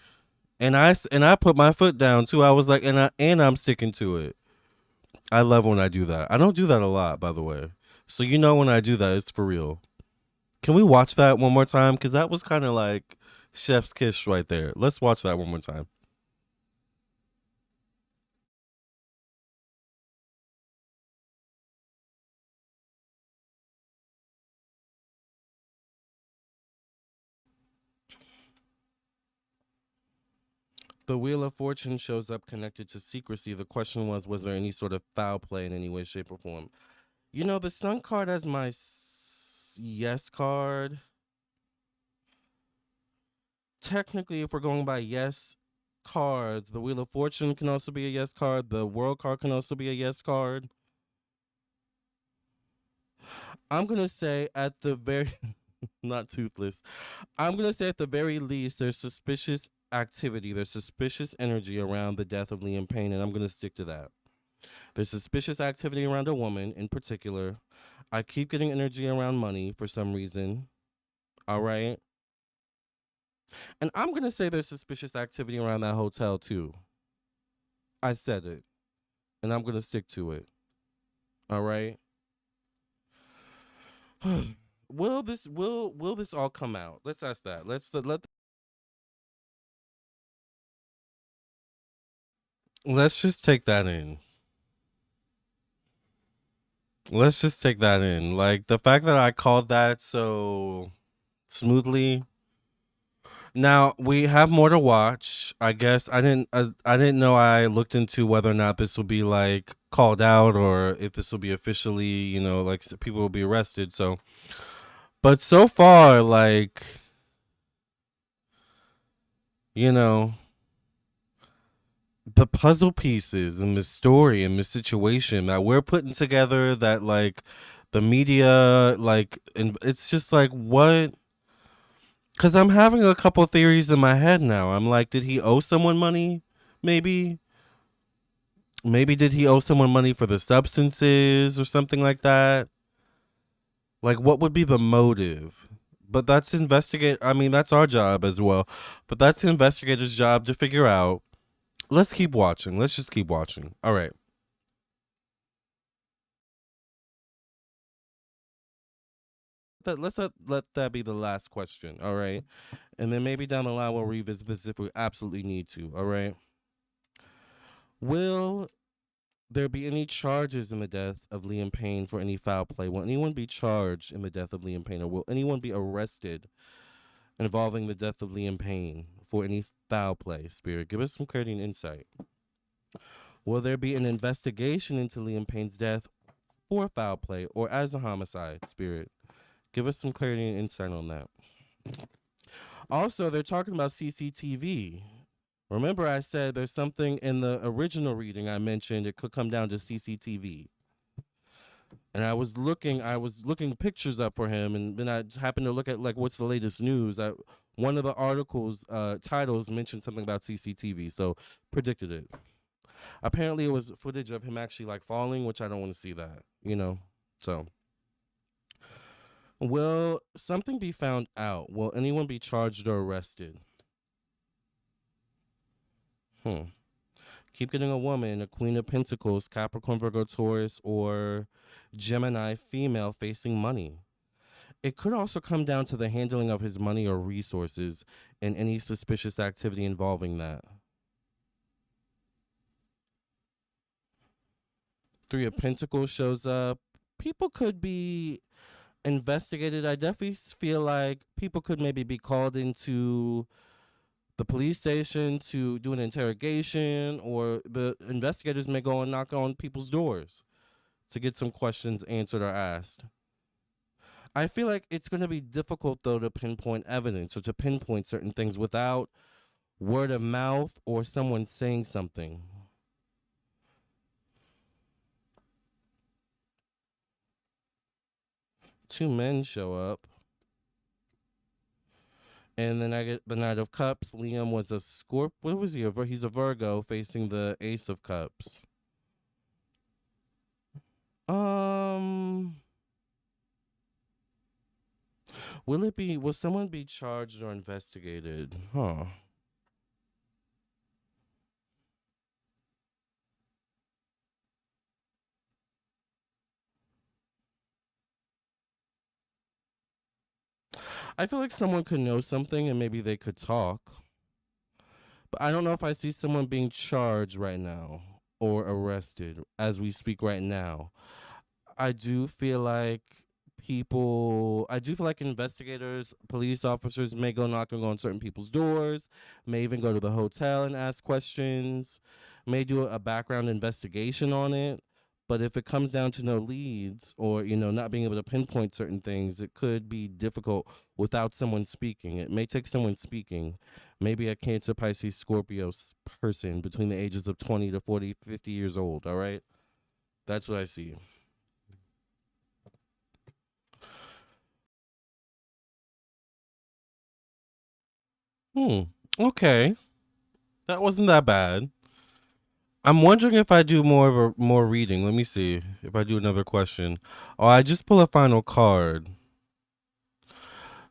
and I put my foot down too. I was like, I'm sticking to it. I love when I do that. I don't do that a lot, by the way. So you know when I do that, it's for real. Can we watch that one more time? Because that was kind of like chef's kiss right there. Let's watch that one more time. The Wheel of Fortune shows up connected to secrecy. The question was there any sort of foul play in any way, shape, or form? You know, the Sun card as my yes card. Technically, if we're going by yes cards. The Wheel of Fortune can also be a yes card. The World card can also be a yes card. I'm gonna say at the very not toothless. I'm gonna say at the very least there's suspicious activity, there's suspicious energy around the death of Liam Payne, and I'm gonna stick to that. There's suspicious activity around a woman in particular. I keep getting energy around money for some reason. All right. And I'm gonna say there's suspicious activity around that hotel too. I said it. And I'm gonna stick to it. All right. Will this all come out? Let's ask that. Let's just take that in. Let's just take that in. Like the fact that I called that so smoothly. Now we have more to watch. I guess I didn't know I looked into whether or not this will be like called out or if this will be officially, like people will be arrested. So, but so far, like, you know, the puzzle pieces and the story and the situation that we're putting together, that like the media, like, and it's just like what. Because I'm having a couple theories in my head now. I'm like, did he owe someone money? Maybe. Maybe did he owe someone money for the substances or something like that? Like, what would be the motive? But that's investigate. I mean, that's our job as well. But that's the investigator's job to figure out. Let's keep watching. Let's just keep watching. All right. Let's let that be the last question. All right. And then maybe down the line we'll revisit this if we absolutely need to. All right. Will there be any charges in the death of Liam Payne for any foul play? Will anyone be charged in the death of Liam Payne, or will anyone be arrested involving the death of Liam Payne for any foul play? Spirit, give us some clarity and insight. Will there be an investigation into Liam Payne's death for foul play or as a homicide? Spirit, give us some clarity and insight on that. Also, they're talking about CCTV. Remember, I said there's something in the original reading I mentioned. It could come down to CCTV. And I was looking pictures up for him, and then I happened to look at like what's the latest news. One of the articles titles mentioned something about CCTV, so predicted it. Apparently, it was footage of him actually like falling, which I don't want to see that. So, will something be found out? Will anyone be charged or arrested? Hmm. Keep getting a woman, a Queen of Pentacles, Capricorn, Virgo, Taurus, or Gemini female facing money. It could also come down to the handling of his money or resources and any suspicious activity involving that. Three of Pentacles shows up. People could be investigated. I definitely feel like people could maybe be called into the police station to do an interrogation, or the investigators may go and knock on people's doors to get some questions answered or asked. I feel like it's going to be difficult, though, to pinpoint evidence or to pinpoint certain things without word of mouth or someone saying something. Two men show up. And then I get the Knight of Cups. Liam was a Scorp. What was he? He's a Virgo facing the Ace of Cups. Um, will someone be charged or investigated? Huh. I feel like someone could know something and maybe they could talk. But I don't know if I see someone being charged right now or arrested as we speak right now. I do feel like I do feel like investigators, police officers may go knocking on certain people's doors, may even go to the hotel and ask questions, may do a background investigation on it. But if it comes down to no leads or, not being able to pinpoint certain things, it could be difficult without someone speaking. It may take someone speaking, Maybe a Cancer, Pisces, Scorpio person between the ages of 20 to 40, 50 years old. All right. That's what I see. Hmm. Okay. That wasn't that bad. I'm wondering if I do more reading. Let me see if I do another question. Oh, I just pull a final card.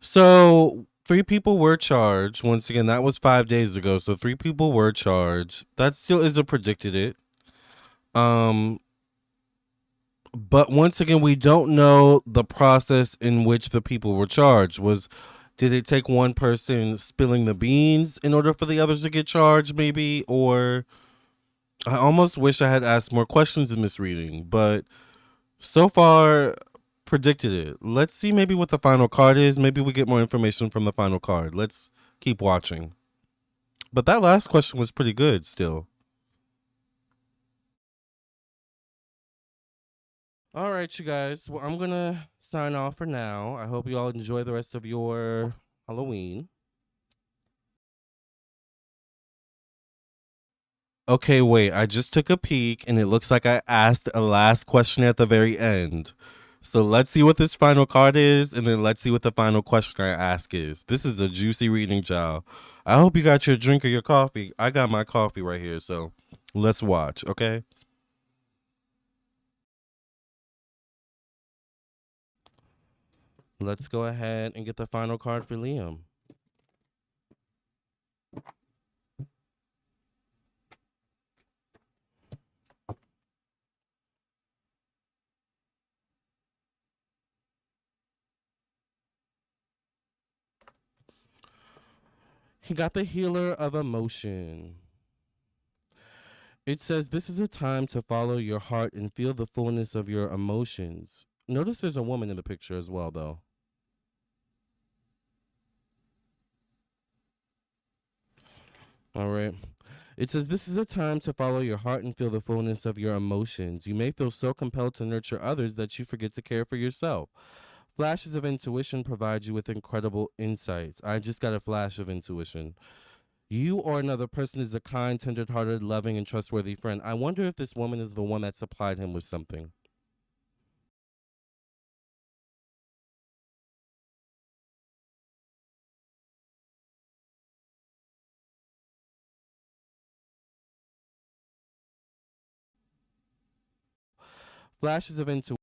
So three people were charged. Once again, that was 5 days ago. So three people were charged. That still is a predicted it. Um, but once again, we don't know the process in which the people were charged. Did it take one person spilling the beans in order for the others to get charged, maybe? Or I almost wish I had asked more questions in this reading, but so far predicted it. Let's see maybe what the final card is. Maybe we get more information from the final card. Let's keep watching. But that last question was pretty good still. All right, you guys. Well, I'm going to sign off for now. I hope you all enjoy the rest of your Halloween. Okay, wait. I just took a peek and it looks like I asked a last question at the very end. So let's see what this final card is, and then let's see what the final question I ask is. This is a juicy reading, child. I hope you got your drink or your coffee. I got my coffee right here, so let's watch, okay? Let's go ahead and get the final card for Liam. He got the healer of emotion. It says this is a time to follow your heart and feel the fullness of your emotions. Notice there's a woman in the picture as well, though. All right. It says this is a time to follow your heart and feel the fullness of your emotions. You may feel so compelled to nurture others that you forget to care for yourself. Flashes of intuition provide you with incredible insights. I just got a flash of intuition. You or another person is a kind, tender-hearted, loving, and trustworthy friend. I wonder if this woman is the one that supplied him with something. Flashes of intuition.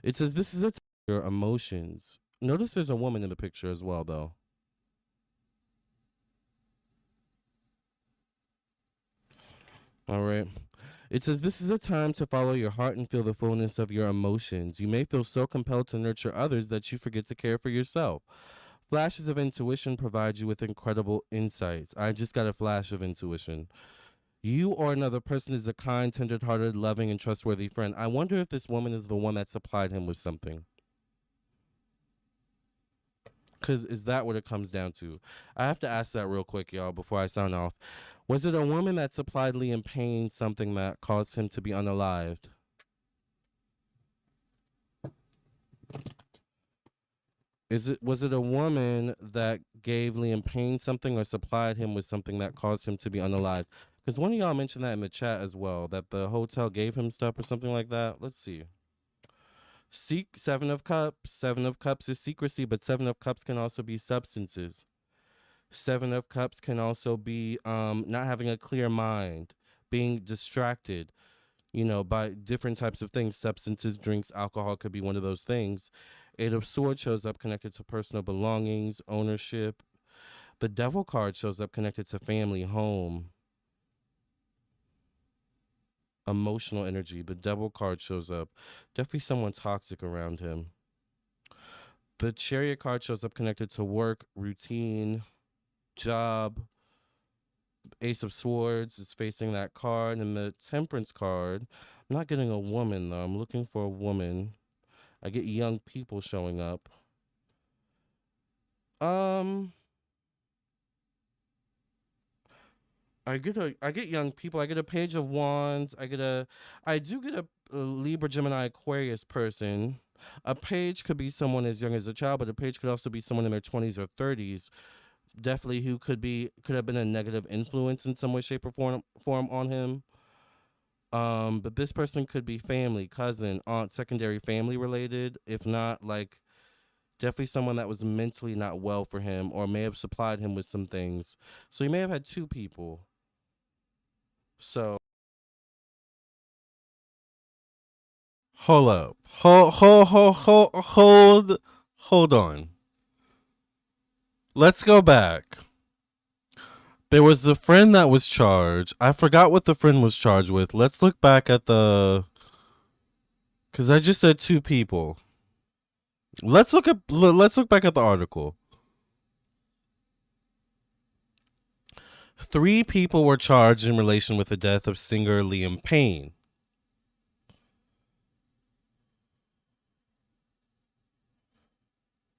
It says this is a time for your emotions. Notice there's a woman in the picture as well, though. All right. It says this is a time to follow your heart and feel the fullness of your emotions. You may feel so compelled to nurture others that you forget to care for yourself. Flashes of intuition provide you with incredible insights. I just got a flash of intuition. You or another person is a kind, tender-hearted, loving, and trustworthy friend. I wonder if this woman is the one that supplied him with something. Because is that what it comes down to? I have to ask that real quick, y'all, before I sign off. Was it a woman that supplied Liam Payne something that caused him to be unalived? Was it a woman that gave Liam Payne something or supplied him with something that caused him to be unalived? Because one of y'all mentioned that in the chat as well, that the hotel gave him stuff or something like that. Let's see. Seven of Cups. Seven of Cups is secrecy, but Seven of Cups can also be substances. Seven of Cups can also be not having a clear mind, being distracted, by different types of things. Substances, drinks, alcohol could be one of those things. Eight of Swords shows up connected to personal belongings, ownership. The Devil card shows up connected to family, home, emotional energy. The Devil card shows up. Definitely someone toxic around him. The Chariot card shows up connected to work, routine, job. Ace of Swords is facing that card. And the Temperance card, I'm not getting a woman, though. I'm looking for a woman. I get young people showing up. Um, I get young people. I get a Page of Wands. I do get a Libra, Gemini, Aquarius person. A page could be someone as young as a child, but a page could also be someone in their 20s or 30s. definitely who could have been a negative influence in some way, shape, or form on him. But this person could be family, cousin, aunt, secondary family related. If not, like definitely someone that was mentally not well for him or may have supplied him with some things. So he may have had two people. So hold up. Hold on. Let's go back. There was a friend that was charged. I forgot what the friend was charged with. Let's look back at the, because I just said two people. Let's look back at the article. 3 people were charged in relation with the death of singer Liam Payne.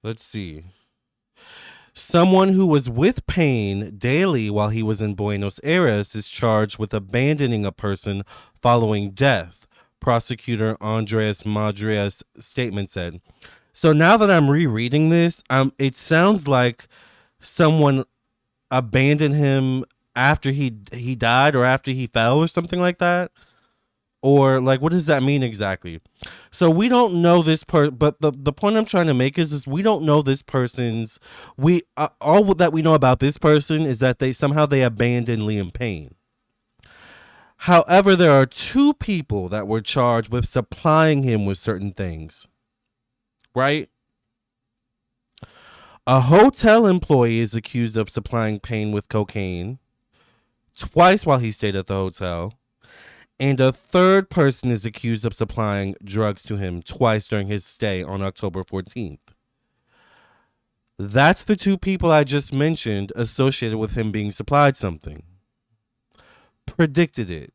Let's see. Someone who was with Payne daily while he was in Buenos Aires is charged with abandoning a person following death, prosecutor Andres Madria's statement said. So now that I'm rereading this, it sounds like someone abandoned him after he died or after he fell or something like that. Or like, what does that mean exactly? So we don't know this but the point I'm trying to make is we don't know this person's, all that we know about this person is that they abandoned Liam Payne. However, there are 2 people that were charged with supplying him with certain things, right? A hotel employee is accused of supplying Payne with cocaine twice while he stayed at the hotel. And a third person is accused of supplying drugs to him twice during his stay on October 14th. That's the 2 people I just mentioned associated with him being supplied something. Predicted it.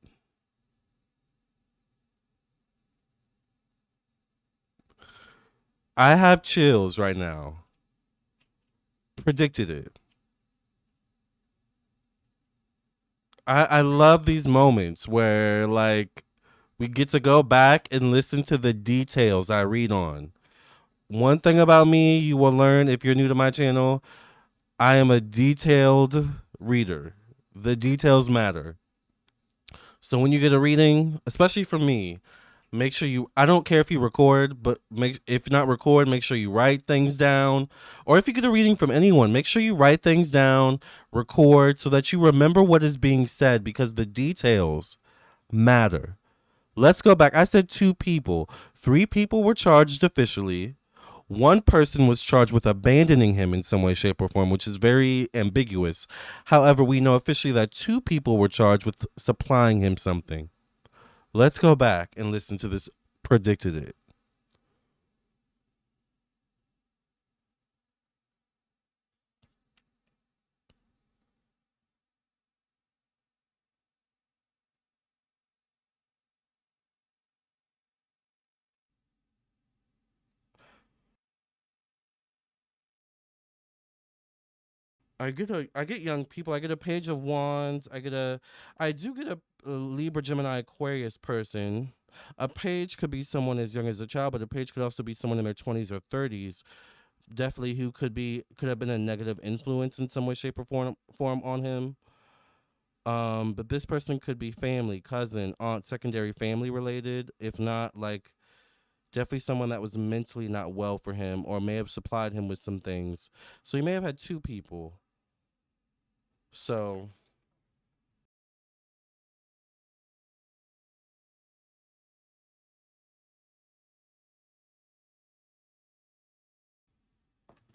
I have chills right now. Predicted it. I love these moments where like we get to go back and listen to the details I read on. One thing about me you will learn if you're new to my channel, I am a detailed reader. The details matter. So when you get a reading, especially from me, make sure I don't care if you record, but if not record, make sure you write things down. Or if you get a reading from anyone, make sure you write things down, record, so that you remember what is being said, because the details matter. Let's go back. I said 2 people. 3 people were charged officially. 1 person was charged with abandoning him in some way, shape, or form, which is very ambiguous. However, we know officially that 2 people were charged with supplying him something. Let's go back and listen to this. Predicted it. I get young people. I get a Page of Wands. I do get a Libra, Gemini, Aquarius person. A page could be someone as young as a child, but a page could also be someone in their 20s or 30s. Definitely who could have been a negative influence in some way, shape, or form on him. But this person could be family, cousin, aunt, secondary family related. If not, like definitely someone that was mentally not well for him or may have supplied him with some things. So he may have had 2 people. So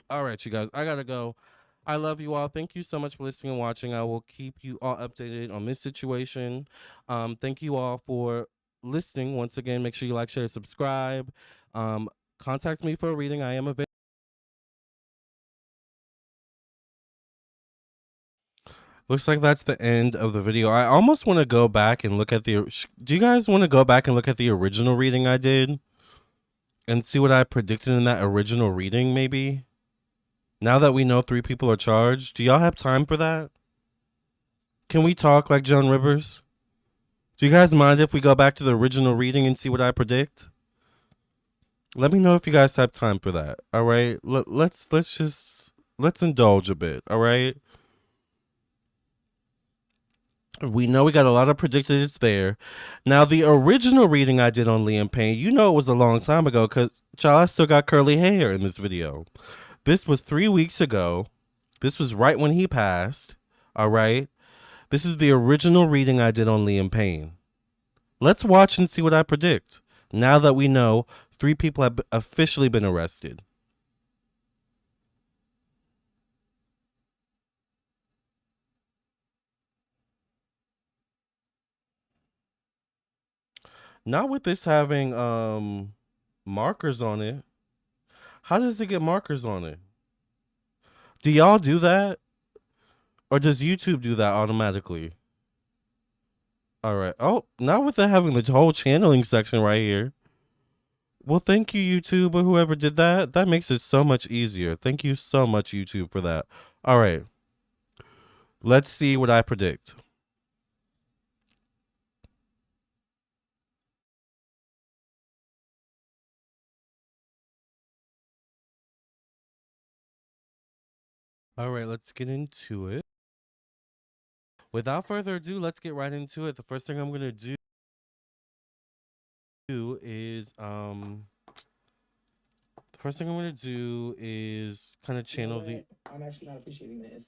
all right, you guys, I gotta go. I love you all. Thank you so much for listening and watching. I will keep you all updated on this situation. Thank you all for listening. Once again, make sure you like, share, subscribe. Contact me for a reading. I am available. Looks like that's the end of the video. I almost want to go back and look at the. Do you guys want to go back and look at the original reading I did and see what I predicted in that original reading? Maybe. Now that we know 3 people are charged, do y'all have time for that? Can we talk like Joan Rivers? Do you guys mind if we go back to the original reading and see what I predict? Let me know if you guys have time for that. All right, let's just Let's indulge a bit, all right? We know we got a lot of predicted despair. Now, the original reading I did on Liam Payne, you know it was a long time ago because, child, I still got curly hair in this video. This was 3 weeks ago. This was right when he passed, all right? This is the original reading I did on Liam Payne. Let's watch and see what I predict. Now that we know 3 people have officially been arrested. Not with this having markers on it. How does it get markers on it? Do y'all do that? Or does YouTube do that automatically? All right. Oh, not with it having the whole channeling section right here. Well, thank you, YouTube, or whoever did that. That makes it so much easier. Thank you so much, YouTube, for that. All right. Let's see what I predict. All right, let's get into it. Without further ado, let's get right into it. The first thing I'm going to do is kind of channel the I'm actually not appreciating this.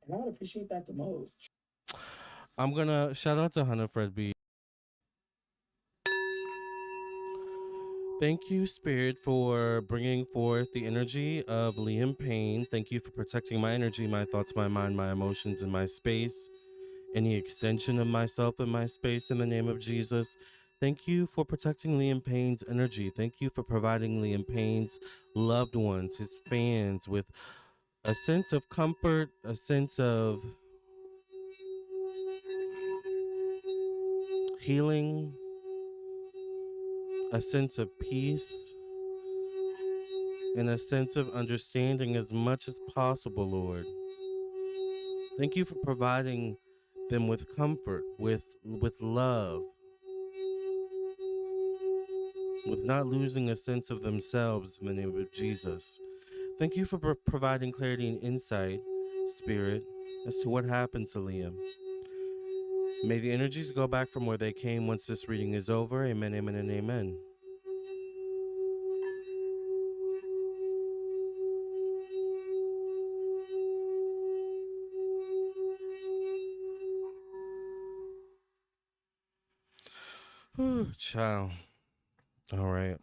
And I would appreciate that the most. I'm going to shout out to Hannah Fred B. Thank you, Spirit, for bringing forth the energy of Liam Payne. Thank you for protecting my energy, my thoughts, my mind, my emotions, and my space. Any extension of myself and my space in the name of Jesus. Thank you for protecting Liam Payne's energy. Thank you for providing Liam Payne's loved ones, his fans, with a sense of comfort, a sense of healing, a sense of peace, and a sense of understanding as much as possible, Lord. Thank you for providing them with comfort, with love, with not losing a sense of themselves in the name of Jesus. Thank you for providing clarity and insight, Spirit, as to what happened to Liam. May the energies go back from where they came once this reading is over. Amen, amen, and amen. Whew, child. All right.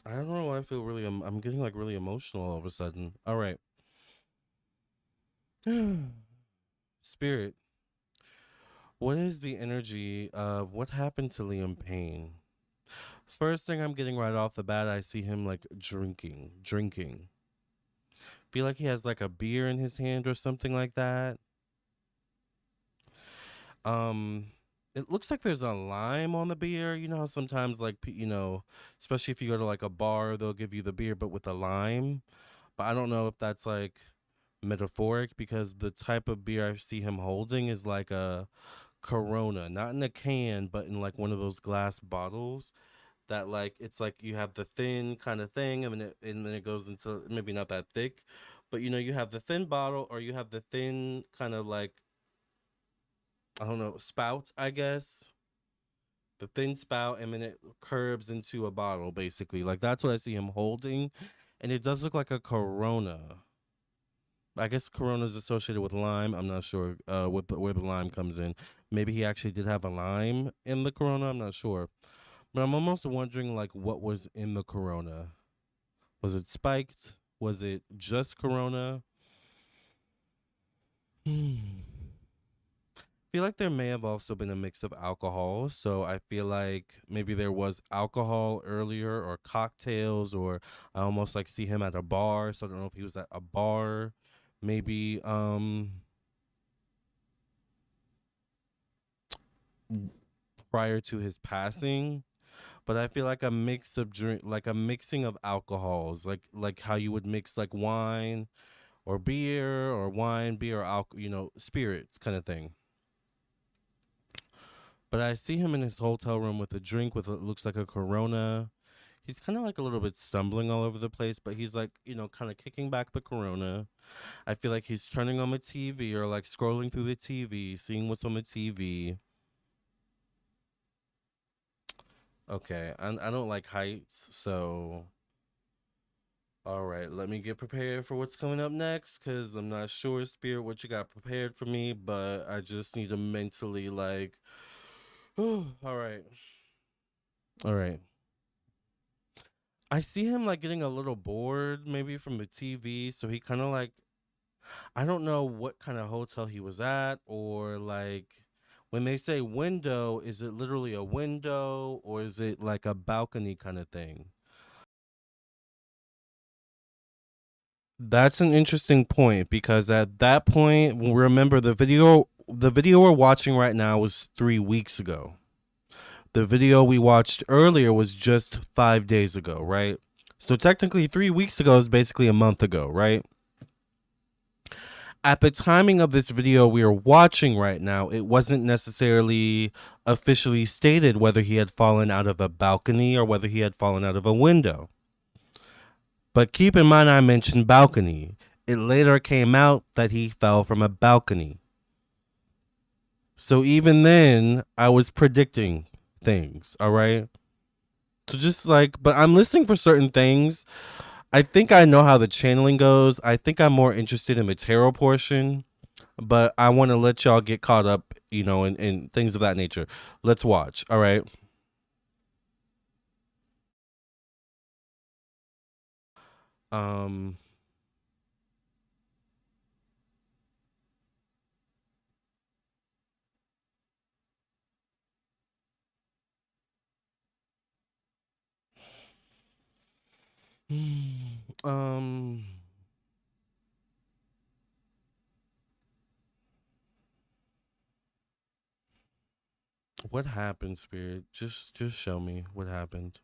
I don't know why I feel really, I'm getting like really emotional all of a sudden. All right. Spirit, what is the energy of what happened to Liam Payne? First thing I'm getting right off the bat, I see him like drinking. Feel like he has like a beer in his hand or something like that. Um, it looks like there's a lime on the beer. You know how sometimes like especially if you go to like a bar, they'll give you the beer but with a lime. But I don't know if that's like metaphoric because the type of beer I see him holding is like a Corona, not in a can, but in like one of those glass bottles that like it's like you have the thin kind of thing and then it goes into maybe not that thick, but you have the thin bottle or you have the thin kind of like I don't know, spout, I guess. The thin spout and then it curves into a bottle basically. Like that's what I see him holding and it does look like a Corona. I guess Corona is associated with lime. I'm not sure where the lime comes in. Maybe he actually did have a lime in the Corona. I'm not sure. But I'm almost wondering like what was in the Corona. Was it spiked? Was it just Corona? Feel like there may have also been a mix of alcohol. So I feel like maybe there was alcohol earlier or cocktails or I almost like see him at a bar. So I don't know if he was at a bar. Maybe prior to his passing. But I feel like a mix of drink, like a mixing of alcohols, like how you would mix like wine or beer or wine, beer, or spirits kind of thing. But I see him in his hotel room with a drink with it looks like a Corona. He's kind of like a little bit stumbling all over the place, but he's like, kind of kicking back the corona. I feel like he's turning on the TV or like scrolling through the TV, seeing what's on the TV. Okay, I don't like heights, so all right, let me get prepared for what's coming up next because I'm not sure, Spirit, what you got prepared for me, but I just need to mentally, like, all right, all right. I see him like getting a little bored maybe from the TV, so he kind of like, I don't know what kind of hotel he was at, or like, when they say window, is it literally a window or is it like a balcony kind of thing? That's an interesting point because at that point, remember the video we're watching right now was 3 weeks ago. The video we watched earlier was just 5 days ago, right? So technically 3 weeks ago is basically a month ago, right? At the timing of this video we are watching right now, it wasn't necessarily officially stated whether he had fallen out of a balcony or whether he had fallen out of a window. But keep in mind, I mentioned balcony. It later came out that he fell from a balcony. So even then, I was predicting things, all right? So just like, but I'm listening for certain things. I think I know how the channeling goes. I think I'm more interested in the tarot portion, but I want to let y'all get caught up, in things of that nature. Let's watch, all right? Um, um, what happened, Spirit? Just show me what happened.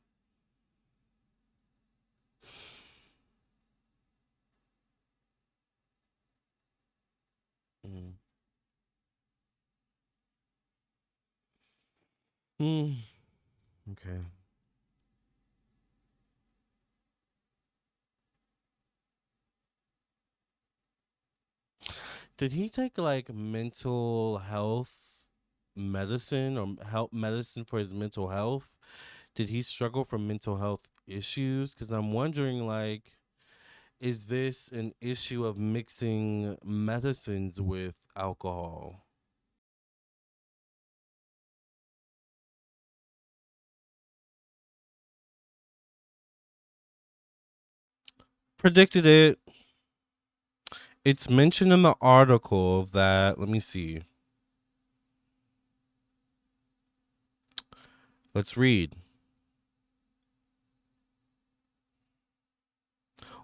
Mm. Mm. Okay. Did he take like mental health medicine or help medicine for his mental health? Did he struggle from mental health issues? Because I'm wondering, like, is this an issue of mixing medicines with alcohol? Predicted it. It's mentioned in the article that, let me see. Let's read.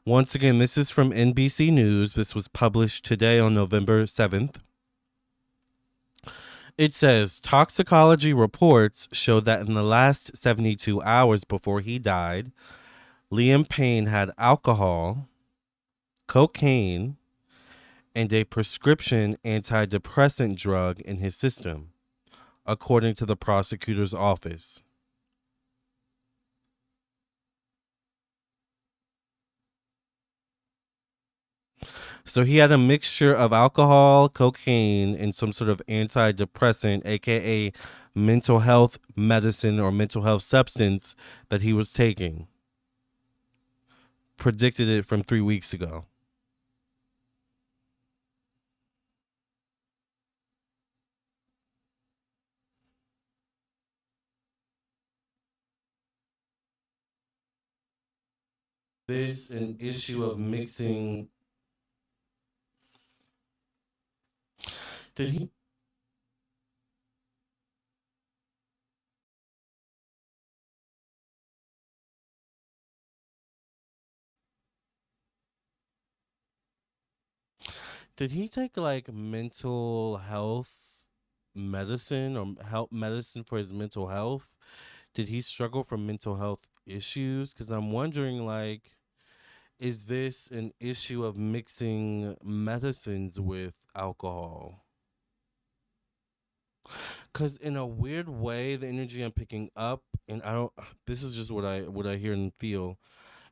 Once again, this is from NBC News. This was published today on November 7th. It says toxicology reports show that in the last 72 hours before he died, Liam Payne had alcohol, cocaine, and a prescription antidepressant drug in his system, according to the prosecutor's office. So he had a mixture of alcohol, cocaine, and some sort of antidepressant, aka mental health medicine or mental health substance that he was taking. Predicted it from 3 weeks ago. This an issue of mixing. Did he? Did he take like mental health medicine or help medicine for his mental health? Did he struggle from mental health issues? Because I'm wondering, like, is this an issue of mixing medicines with alcohol? Cause in a weird way, the energy I'm picking up, and I don't. This is just what I hear and feel.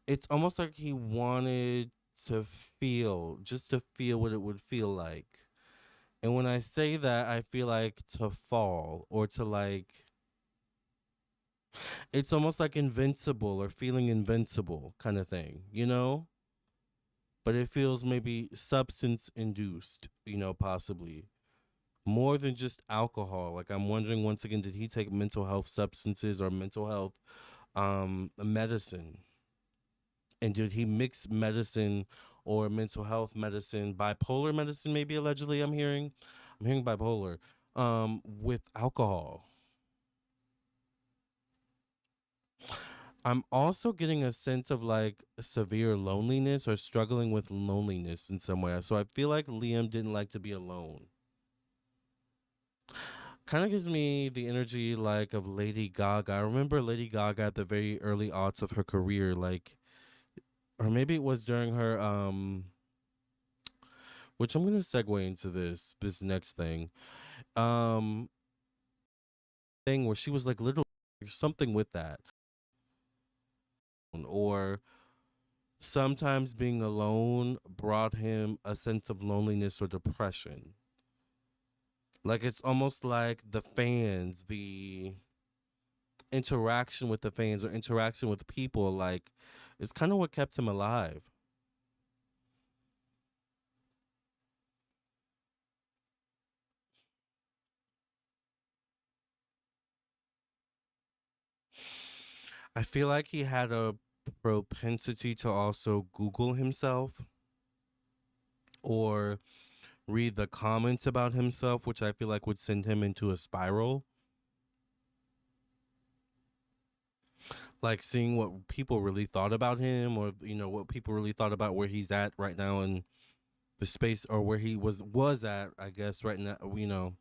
It's almost like he wanted to feel, just to feel what it would feel like. And when I say that, I feel like to fall or to like. It's almost like invincible or feeling invincible kind of thing, you know. But it feels maybe substance induced, possibly more than just alcohol. Like I'm wondering once again, did he take mental health substances or mental health medicine? And did he mix medicine or mental health medicine, bipolar medicine maybe allegedly I'm hearing bipolar with alcohol. I'm also getting a sense of like severe loneliness or struggling with loneliness in some way. So I feel like Liam didn't like to be alone. Kind of gives me the energy like of Lady Gaga. I remember Lady Gaga at the very early aughts of her career, like, or maybe it was during her which I'm gonna segue into this next um thing where she was like literally something with that, or sometimes being alone brought him a sense of loneliness or depression. Like it's almost like the fans, the interaction with the fans or interaction with people, like it's kind of what kept him alive. I feel like he had a propensity to also Google himself or read the comments about himself, which I feel like would send him into a spiral. Like seeing what people really thought about him, or what people really thought about where he's at right now in the space, or where he was at, I guess, right now,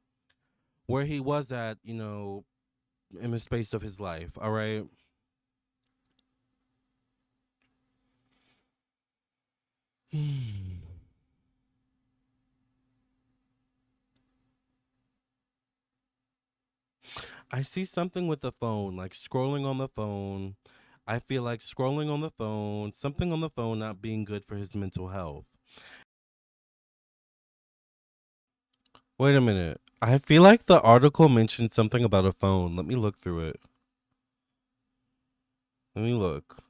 where he was at, in the space of his life. All right. I see something with the phone, like scrolling on the phone. I feel like scrolling on the phone, something on the phone not being good for his mental health. Wait a minute. I feel like the article mentioned something about a phone. Let me look through it. Let me look.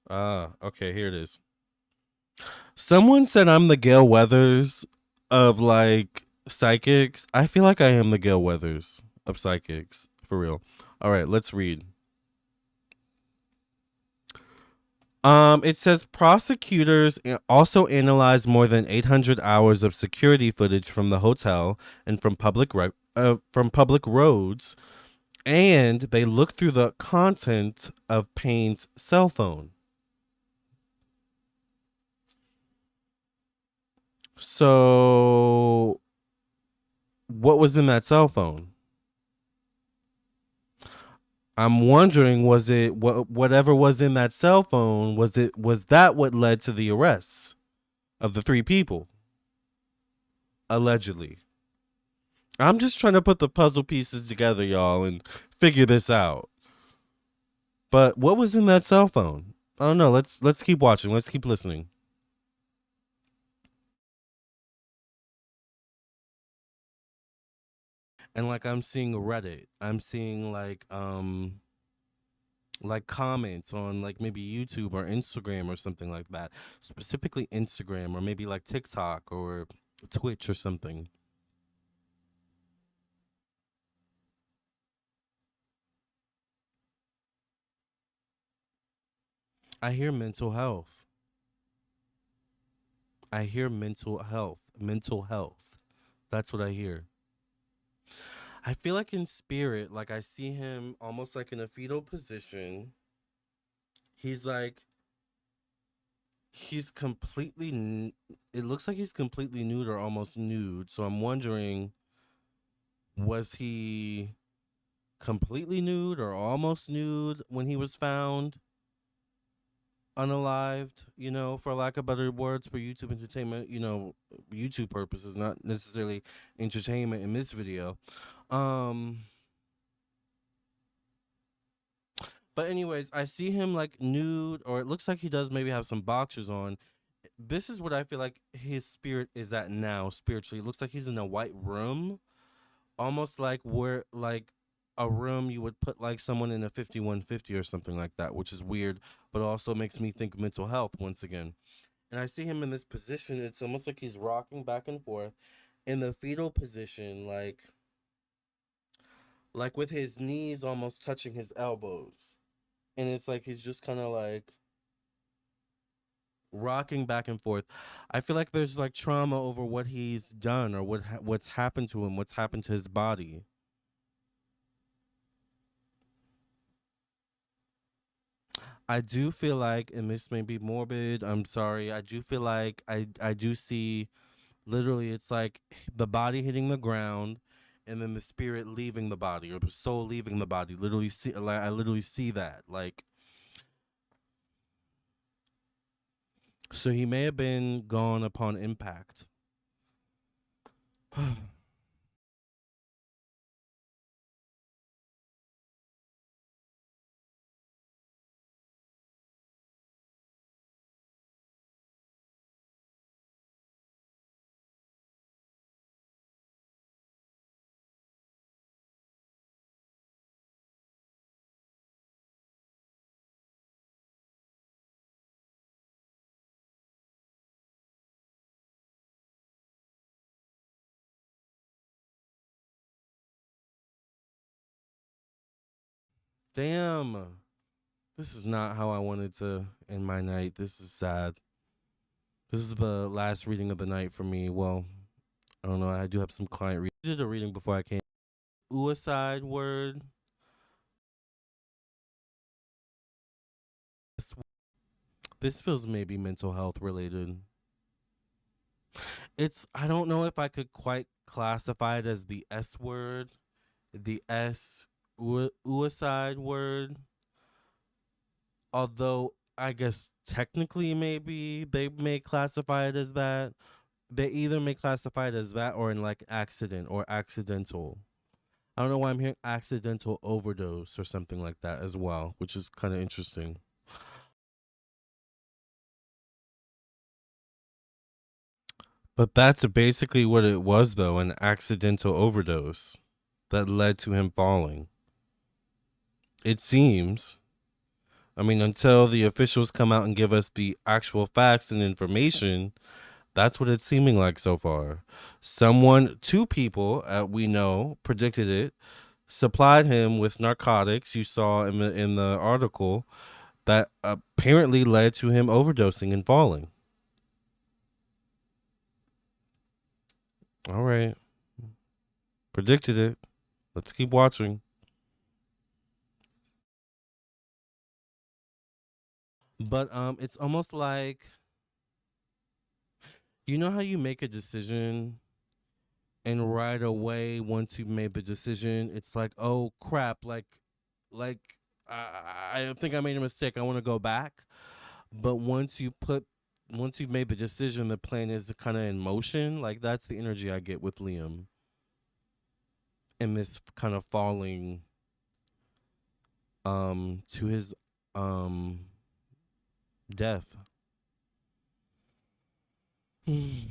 Ah, okay, here it is. Someone said I'm the Gail Weathers of like psychics. I feel like I am the Gail Weathers of psychics, for real. All right, let's read. It says prosecutors also analyzed more than 800 hours of security footage from the hotel and from public roads, and they looked through the content of Payne's cell phone. So, what was in that cell phone? I'm wondering, was it whatever was in that cell phone? Was that what led to the arrests of the three people allegedly? I'm just trying to put the puzzle pieces together, y'all, and figure this out. But what was in that cell phone? I don't know. Let's keep watching. Let's keep listening. And like I'm seeing Reddit. I'm seeing like comments on like maybe YouTube or Instagram or something like that. Specifically Instagram or maybe like TikTok or Twitch or something. I hear mental health. I hear mental health. Mental health. That's what I hear. I feel like in spirit, like I see him almost like in a fetal position. He's like he's completely it looks like he's completely nude or almost nude. So I'm wondering, was he completely nude or almost nude when he was found unalived, for lack of better words, for YouTube entertainment, YouTube purposes, not necessarily entertainment in this video. Um but anyways, I see him like nude, or it looks like he does maybe have some boxers on. This is what I feel like his spirit is at now spiritually. It looks like he's in a white room, almost like where like a room you would put like someone in a 5150 or something like that, which is weird, but also makes me think mental health once again. And I see him in this position. It's almost like he's rocking back and forth in the fetal position, like with his knees almost touching his elbows. And it's like he's just kind of like rocking back and forth. I feel like there's like trauma over what he's done, or what's happened to him, what's happened to his body. I do feel like, and this may be morbid, I'm sorry, I do feel like I do see, literally, it's like the body hitting the ground, and then the spirit leaving the body, or the soul leaving the body. Literally see, like, I literally see that. Like, so he may have been gone upon impact. Damn. This is not how I wanted to end my night. This is sad. This is the last reading of the night for me. Well, I don't know. I do have some client reading. I did a reading before I came. Suicide word. This feels maybe mental health related. I don't know if I could quite classify it as the S word, the suicide word. Although I guess technically maybe they may classify it as that. They either may classify it as that or in like accident or accidental. I don't know why I'm hearing accidental overdose or something like that as well, which is kind of interesting. But that's basically what it was, though, an accidental overdose that led to him falling. It seems. I mean, until the officials come out and give us the actual facts and information, that's what it's seeming like so far. Two people, we know, predicted it, supplied him with narcotics. You saw in the article that apparently led to him overdosing and falling. All right, predicted it. Let's keep watching. But it's almost like, you know how you make a decision and right away once you've made the decision, it's like, oh crap, like I think I made a mistake. I want to go back. But once you've made the decision, the plan is kind of in motion. Like, that's the energy I get with Liam in this kind of falling to his death. Hmm.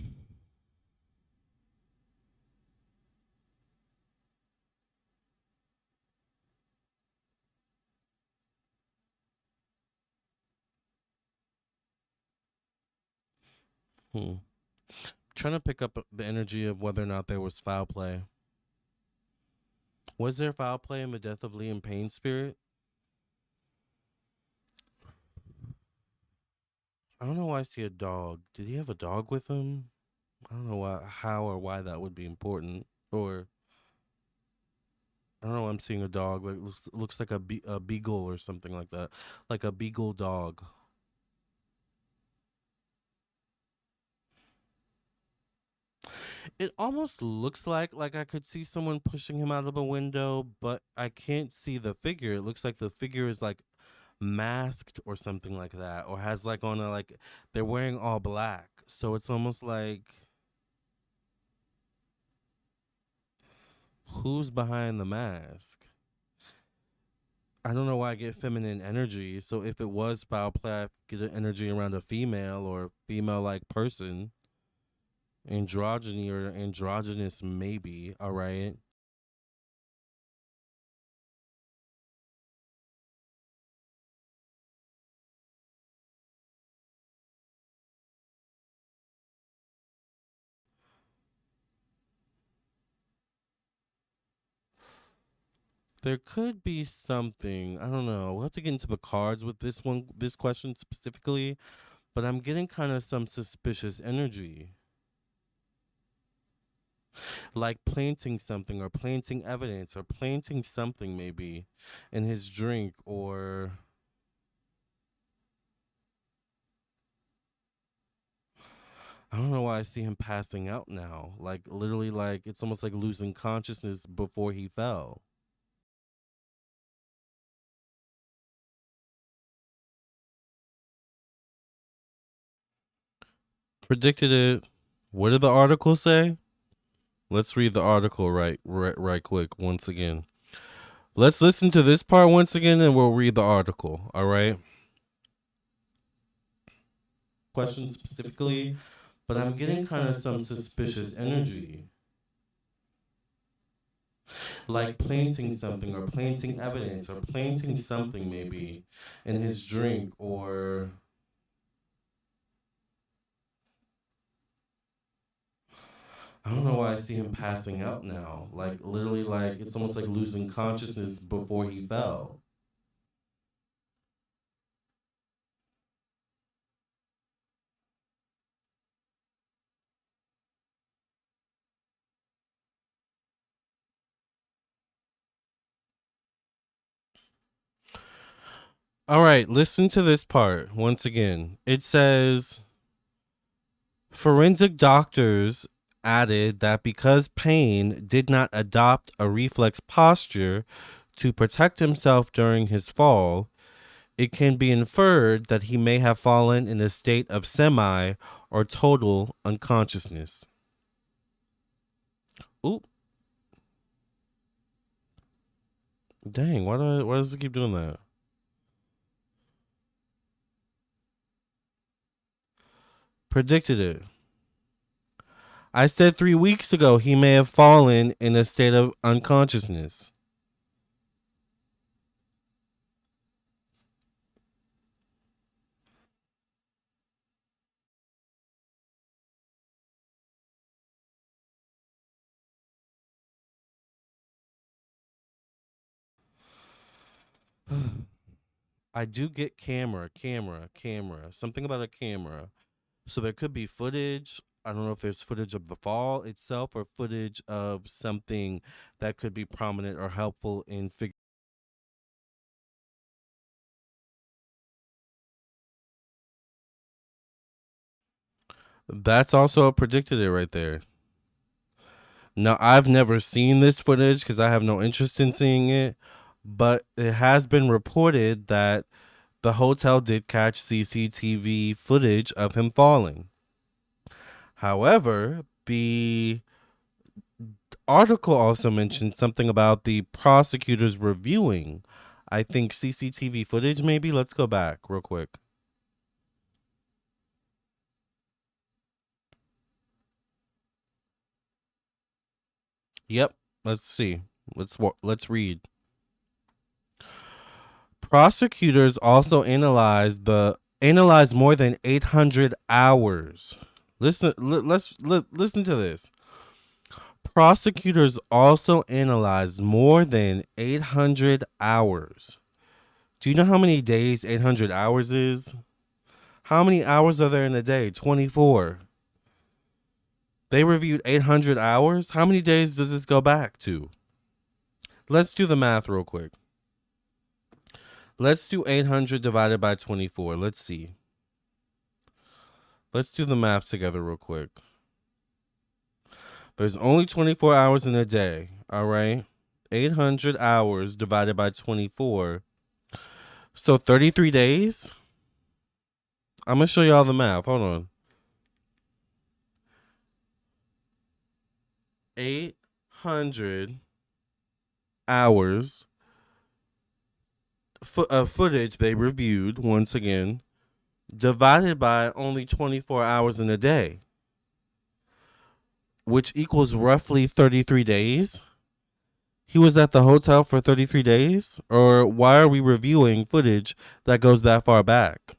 Trying to pick up the energy of whether or not there was foul play. Was there foul play in the death of Liam Payne's spirit? I don't know why I see a dog. Did he have a dog with him? I don't know how or why that would be important. Or I don't know. I'm seeing a dog. Like, looks like a beagle or something like that, like a beagle dog. It almost looks like I could see someone pushing him out of a window, but I can't see the figure. It looks like the figure is like masked or something like that, or has like on a like they're wearing all black. So it's almost like who's behind the mask? I don't know why I get feminine energy. So if it was foul play, I get an energy around a female or female like person. Androgyny or androgynous, maybe. All right. There could be something. I don't know. We'll have to get into the cards with this one, this question specifically. But I'm getting kind of some suspicious energy. Like planting something or planting evidence or planting something maybe in his drink or I don't know why I see him passing out now. Like literally like it's almost like losing consciousness before he fell. Predicted it. What did the article say? Let's read the article right quick once again. Let's listen to this part once again and we'll read the article, all right? Question specifically, but I'm getting kind of some suspicious energy. Like planting something or planting evidence or planting something maybe in his drink or I don't know why I see him passing out now. Like literally like it's almost like losing consciousness before he fell. All right, listen to this part once again. It says forensic doctors added that because Payne did not adopt a reflex posture to protect himself during his fall, it can be inferred that he may have fallen in a state of semi or total unconsciousness. Ooh, dang, why does it keep doing that? Predicted it. I said 3 weeks ago he may have fallen in a state of unconsciousness. I do get camera. Something about a camera. So there could be footage. I don't know if there's footage of the fall itself or footage of something that could be prominent or helpful in figuring. That's also predicted it right there. Now, I've never seen this footage because I have no interest in seeing it, but it has been reported that the hotel did catch CCTV footage of him falling. However, the article also mentioned something about the prosecutors reviewing, I think, CCTV footage, maybe. Let's go back real quick. Yep. Let's see. Let's read. Prosecutors also analyzed more than 800 hours. Listen to this. Prosecutors also analyzed more than 800 hours. Do you know how many days 800 hours is? How many hours are there in a day? 24. They reviewed 800 hours? How many days does this go back to? Let's do the math real quick. Let's do 800 divided by 24. Let's see. Let's do the math together real quick. There's only 24 hours in a day, all right? 800 hours divided by 24. So 33 days? I'm going to show y'all the math. Hold on. 800 hours of footage they reviewed, once again, divided by only 24 hours in a day, which equals roughly 33 days. He was at the hotel for 33 days? Or why are we reviewing footage that goes that far back?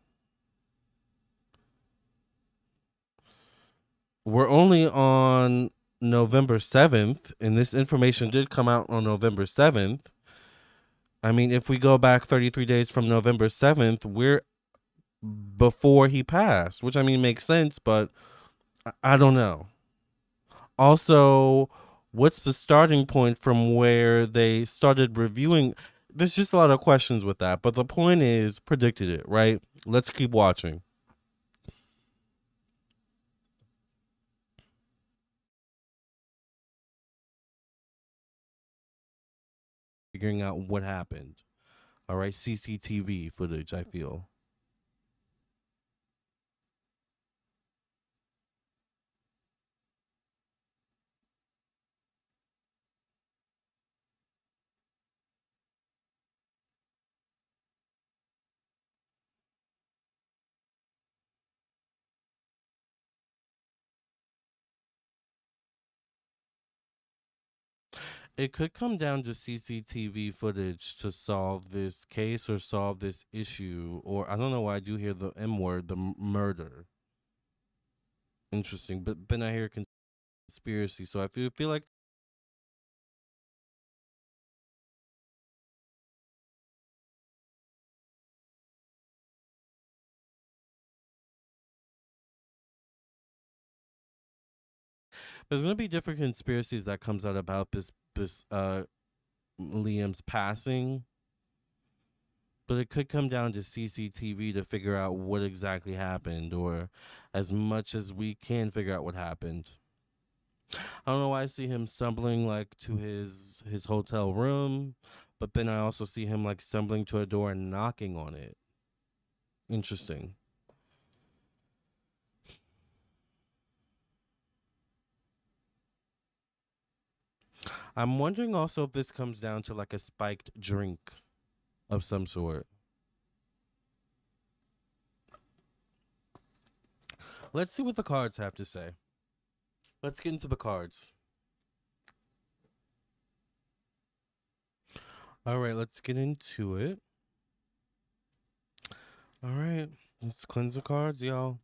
We're only on November 7th, and this information did come out on November 7th. I mean, if we go back 33 days from November 7th, we're before he passed, which I mean makes sense, but I don't know. Also, what's the starting point from where they started reviewing? There's just a lot of questions with that, but the point is, predicted it, right? Let's keep watching. Figuring out what happened. All right, CCTV footage, I feel. It could come down to CCTV footage to solve this case or solve this issue, or I don't know why I do hear the M word, the murder. Interesting, but then I hear conspiracy, so I feel like there's gonna be different conspiracies that comes out about this Liam's passing, but it could come down to CCTV to figure out what exactly happened, or as much as we can figure out what happened. I don't know why I see him stumbling like to his hotel room, but then I also see him like stumbling to a door and knocking on it. Interesting. I'm wondering also if this comes down to like a spiked drink of some sort. Let's see what the cards have to say. Let's get into the cards. All right, let's get into it. All right, let's cleanse the cards, y'all.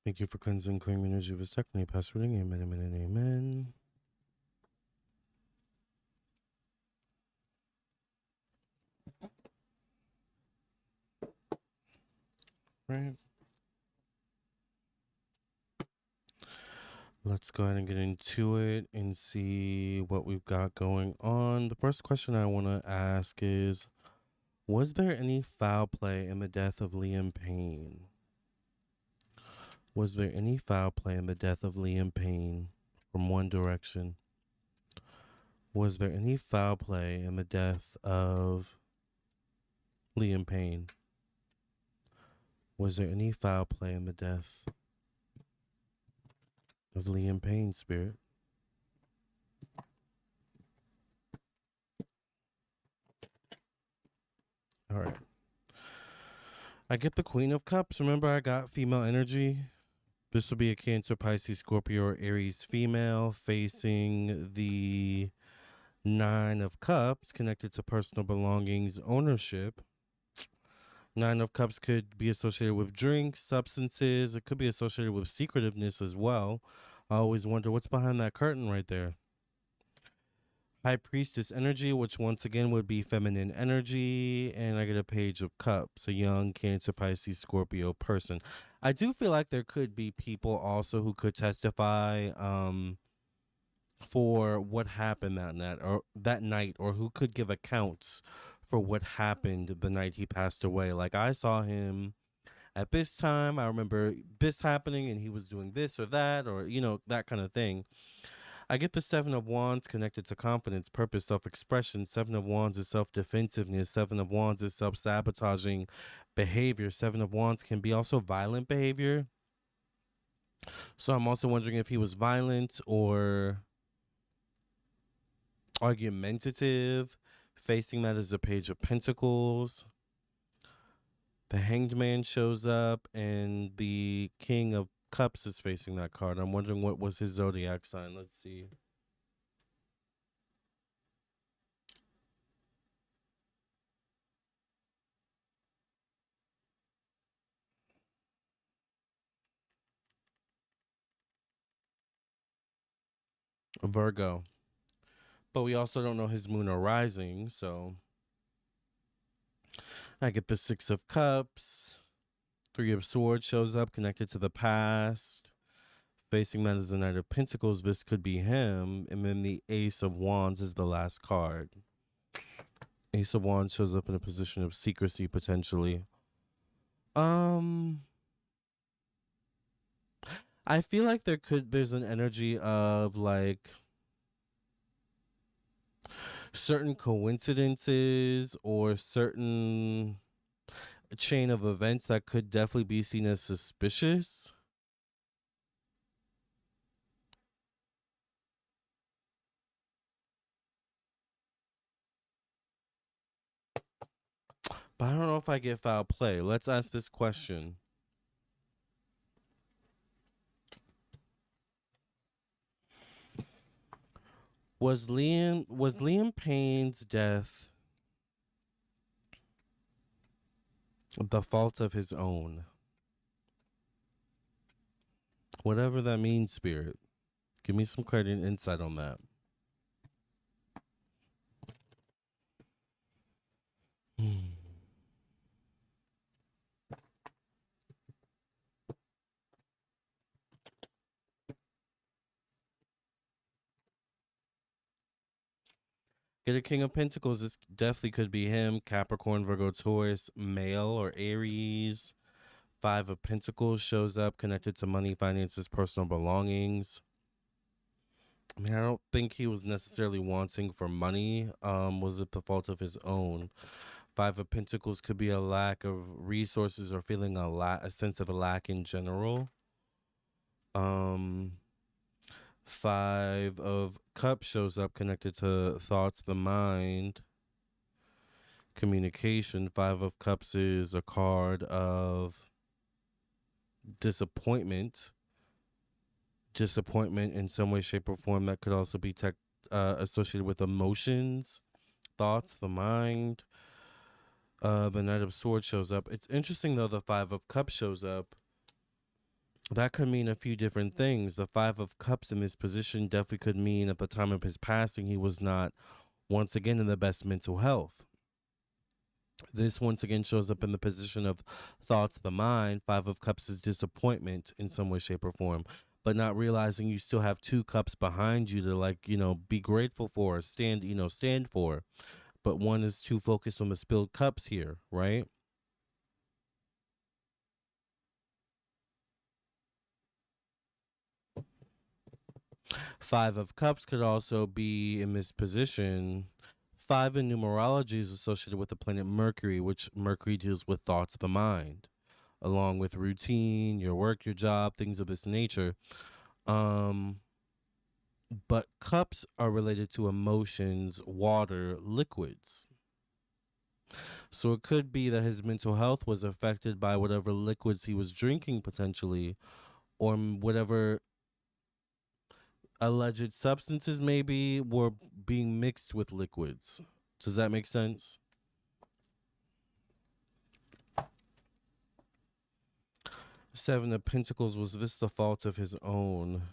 Thank you for cleansing, clearing energy of his technique. Pass reading. Amen, amen, and amen. Right. Let's go ahead and get into it and see what we've got going on. The first question I want to ask is, was there any foul play in the death of Liam Payne? Was there any foul play in the death of Liam Payne from One Direction? Was there any foul play in the death of Liam Payne? Was there any foul play in the death of Liam Payne, Spirit? All right. I get the Queen of Cups. Remember, I got female energy. This will be a Cancer, Pisces, Scorpio, or Aries female facing the Nine of Cups, connected to personal belongings, ownership. Nine of Cups could be associated with drinks, substances. It could be associated with secretiveness as well. I always wonder what's behind that curtain right there. High Priestess energy, which once again would be feminine energy. And I get a Page of Cups, a young Cancer, Pisces, Scorpio person. I do feel like there could be people also who could testify for what happened that night, or who could give accounts for what happened the night he passed away. Like, I saw him at this time, I remember this happening, and he was doing this or that, or that kind of thing. I get the Seven of Wands connected to confidence, purpose, self-expression. Seven of Wands is self-defensiveness. Seven of Wands is self-sabotaging behavior. Seven of Wands can be also violent behavior. So I'm also wondering if he was violent or argumentative. Facing that is a Page of Pentacles. The Hanged Man shows up, and the King of Cups is facing that card. I'm wondering what was his zodiac sign. Let's see. Virgo. But we also don't know his moon or rising, so I get the Six of Cups. Three of Swords shows up, connected to the past. Facing that is the Knight of Pentacles. This could be him. And then the Ace of Wands is the last card. Ace of Wands shows up in a position of secrecy, potentially. I feel like there's an energy of like certain coincidences or certain chain of events that could definitely be seen as suspicious. But I don't know if I get foul play. Let's ask this question. Was Liam Payne's death the fault of his own? Whatever that means, Spirit. Give me some clarity and insight on that. Get a King of Pentacles. This definitely could be him. Capricorn, Virgo, Taurus, male or Aries. Five of Pentacles shows up, connected to money, finances, personal belongings. I mean, I don't think he was necessarily wanting for money. Was it the fault of his own? Five of Pentacles could be a lack of resources or feeling a sense of a lack in general. Five of Cups shows up, connected to thoughts, the mind, communication. Five of Cups is a card of disappointment in some way, shape, or form. That could also be associated with emotions, thoughts, the mind. The Knight of Swords shows up. It's interesting though, the Five of Cups shows up. That could mean a few different things. The Five of Cups in this position definitely could mean at the time of his passing, he was not once again in the best mental health. This once again shows up in the position of thoughts, the mind. Five of Cups is disappointment in some way, shape, or form, but not realizing you still have two cups behind you to be grateful for, stand for. But one is too focused on the spilled cups here, right? Five of Cups could also be in this position. Five in numerology is associated with the planet Mercury, which Mercury deals with thoughts, the mind, along with routine, your work, your job, things of this nature. But cups are related to emotions, water, liquids. So it could be that his mental health was affected by whatever liquids he was drinking potentially, or whatever alleged substances maybe were being mixed with liquids. Does that make sense? Seven of Pentacles, was this the fault of his own?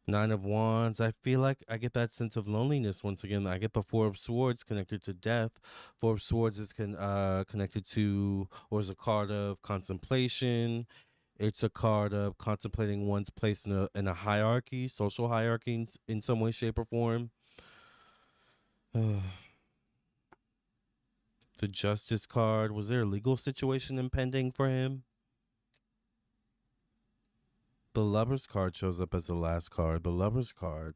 Nine of Wands, I feel like I get that sense of loneliness once again. I get the Four of Swords connected to death. Four of Swords is connected to, or is a card of contemplation. It's a card of contemplating one's place in a hierarchy, social hierarchy in some way, shape, or form. The Justice card. Was there a legal situation impending for him? The Lover's card shows up as the last card. The Lover's card.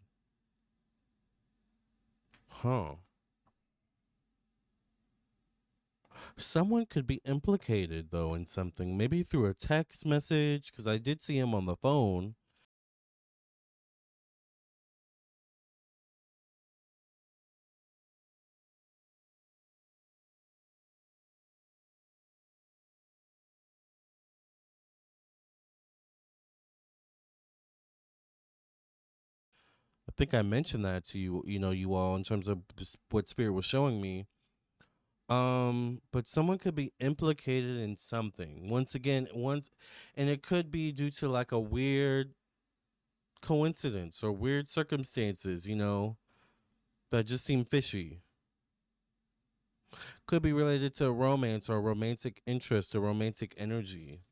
Huh. Someone could be implicated, though, in something. Maybe through a text message, because I did see him on the phone. I think I mentioned that to you, you all, in terms of what Spirit was showing me. But someone could be implicated in something. And it could be due to like a weird coincidence or weird circumstances, that just seem fishy. Could be related to romance or romantic interest or romantic energy.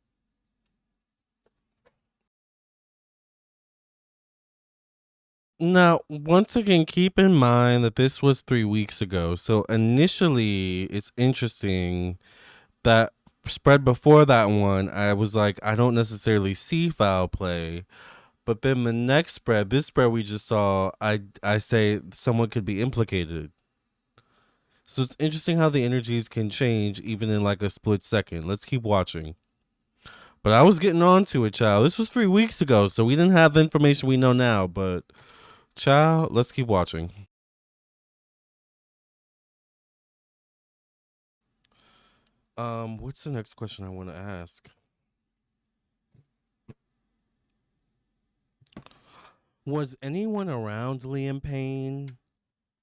Now, once again, keep in mind that this was 3 weeks ago. So initially, it's interesting that spread before that one, I was like, I don't necessarily see foul play. But then the next spread, this spread we just saw, I say someone could be implicated. So it's interesting how the energies can change even in like a split second. Let's keep watching. But I was getting on to it, child. This was 3 weeks ago, so we didn't have the information we know now. But, child, let's keep watching. What's the next question I want to ask? Was anyone around Liam Payne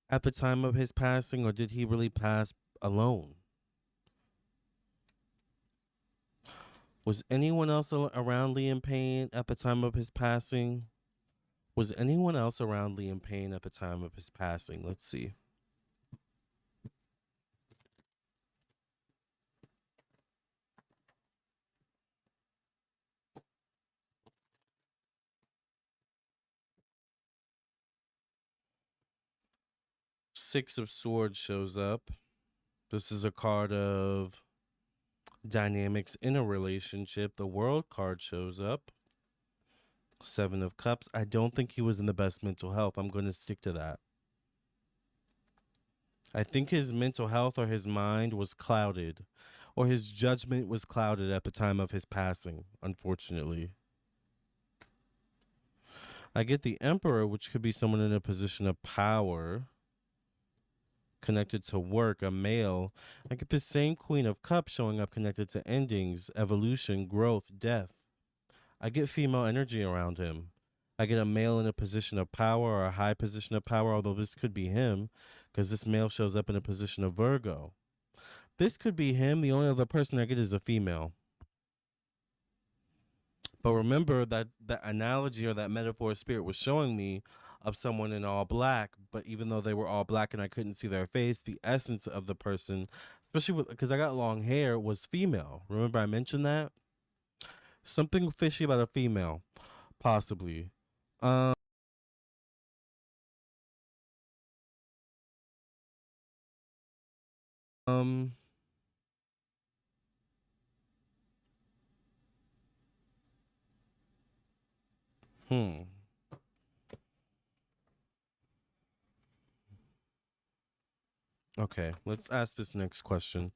at the time of his passing, or did he really pass alone? Was anyone else around Liam Payne at the time of his passing? Was anyone else around Liam Payne at the time of his passing? Let's see. Six of Swords shows up. This is a card of dynamics in a relationship. The World card shows up. Seven of Cups. I don't think he was in the best mental health. I'm going to stick to that. I think his mental health or his mind was clouded, or his judgment was clouded at the time of his passing, unfortunately. I get the Emperor, which could be someone in a position of power, connected to work, a male. I get the same Queen of Cups showing up connected to endings, evolution, growth, death. I get female energy around him. I get a male in a position of power or a high position of power, although this could be him because this male shows up in a position of Virgo. This could be him. The only other person I get is a female. But remember that analogy or that metaphor Spirit was showing me of someone in all black, but even though they were all black and I couldn't see their face, the essence of the person, especially because I got long hair, was female. Remember I mentioned that? Something fishy about a female, possibly. Um, um, hmm. Okay, let's ask this next question.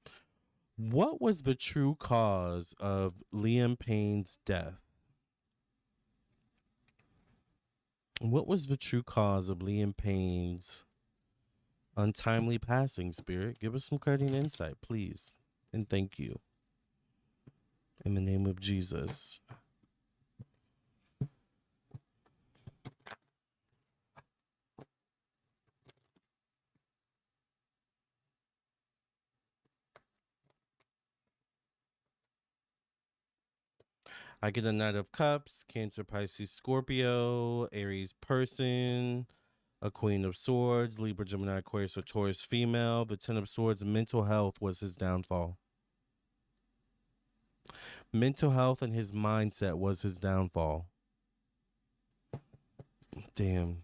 What was the true cause of Liam Payne's death? What was the true cause of Liam Payne's untimely passing, Spirit? Give us some clarity and insight, please. And thank you. In the name of Jesus. I get a Knight of Cups, Cancer, Pisces, Scorpio, Aries person, a Queen of Swords, Libra, Gemini, Aquarius, or Taurus female. The Ten of Swords, mental health was his downfall. Mental health and his mindset was his downfall. Damn.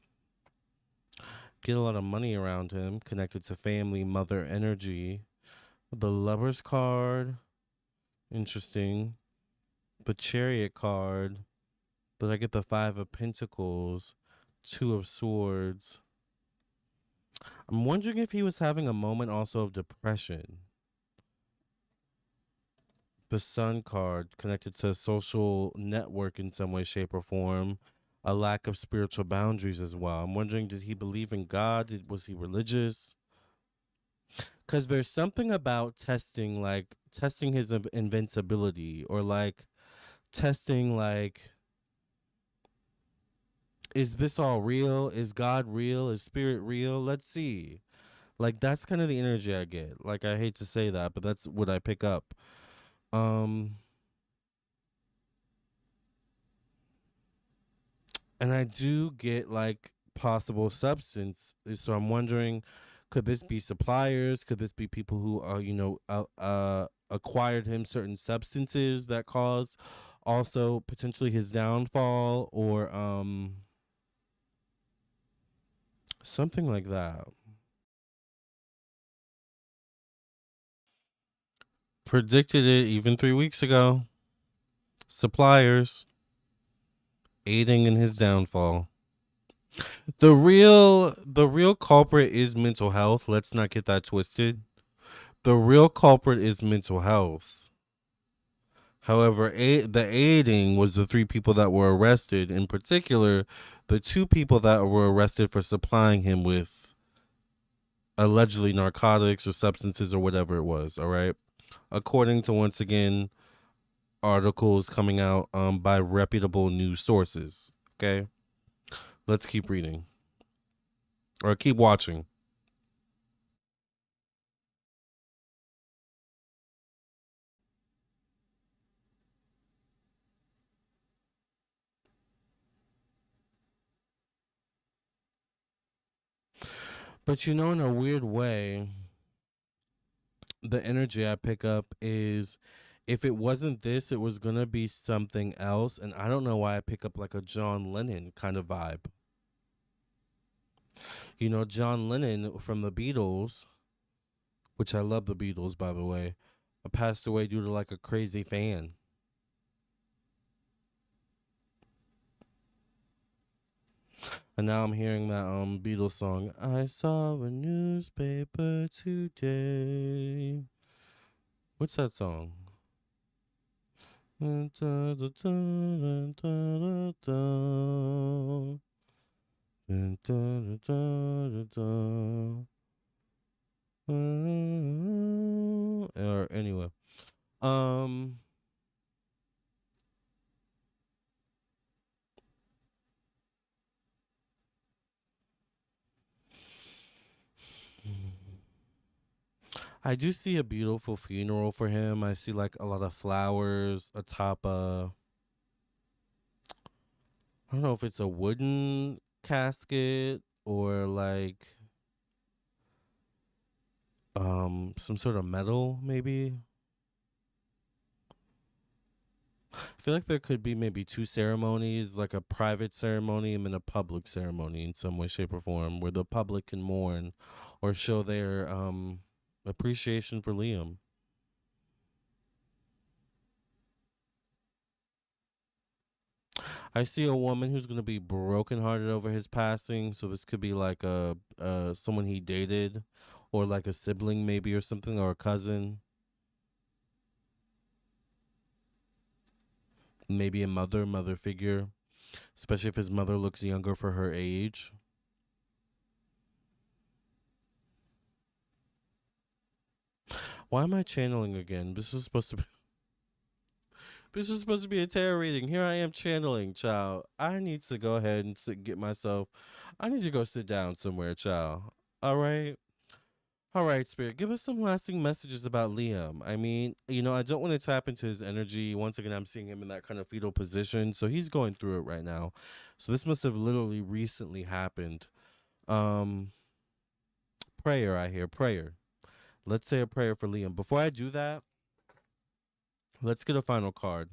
Get a lot of money around him, connected to family, mother energy. The Lover's card, interesting. The Chariot card, but I get the Five of Pentacles, Two of Swords. I'm wondering if he was having a moment also of depression. The Sun card, connected to a social network in some way, shape, or form. A lack of spiritual boundaries as well. I'm wondering, did he believe in God? Was he religious? Because there's something about testing, like testing his invincibility, or like testing, like, is this all real? Is God real? Is spirit real? Let's see. Like, that's kind of the energy I get. Like, I hate to say that, but that's what I pick up. And I do get like possible substance. So I'm wondering, could this be suppliers? Could this be people who acquired him certain substances that caused also potentially his downfall, or something like that. Predicted it even 3 weeks ago. Suppliers aiding in his downfall. The real culprit is mental health. Let's not get that twisted. The real culprit is mental health. However, the aiding was the 3 people that were arrested. In particular, the 2 people that were arrested for supplying him with allegedly narcotics or substances or whatever it was. All right. According to, once again, articles coming out by reputable news sources. Okay. Let's keep reading or keep watching. But in a weird way, the energy I pick up is, if it wasn't this, it was gonna be something else. And I don't know why I pick up like a John Lennon kind of vibe. John Lennon from the Beatles, which I love the Beatles, by the way, passed away due to like a crazy fan. And now I'm hearing that Beatles song, I saw a newspaper today. What's that song? Or anyway, I do see a beautiful funeral for him. I see like a lot of flowers atop I don't know if it's a wooden casket or like some sort of metal maybe. I feel like there could be maybe 2 ceremonies, like a private ceremony and then a public ceremony in some way, shape, or form, where the public can mourn or show their appreciation for Liam. I see a woman who's gonna be brokenhearted over his passing. So this could be like a someone he dated, or like a sibling maybe, or something, or a cousin, maybe a mother figure, especially if his mother looks younger for her age. Why am I channeling again? This is supposed to be a tarot reading. Here I am channeling, child. I need to go ahead and get myself. I need to go sit down somewhere, child. All right. All right, Spirit, give us some lasting messages about Liam. I mean, I don't want to tap into his energy. Once again, I'm seeing him in that kind of fetal position. So he's going through it right now. So this must have literally recently happened. Um, Prayer, I hear prayer. Let's say a prayer for Liam. Before I do that, Let's get a final card.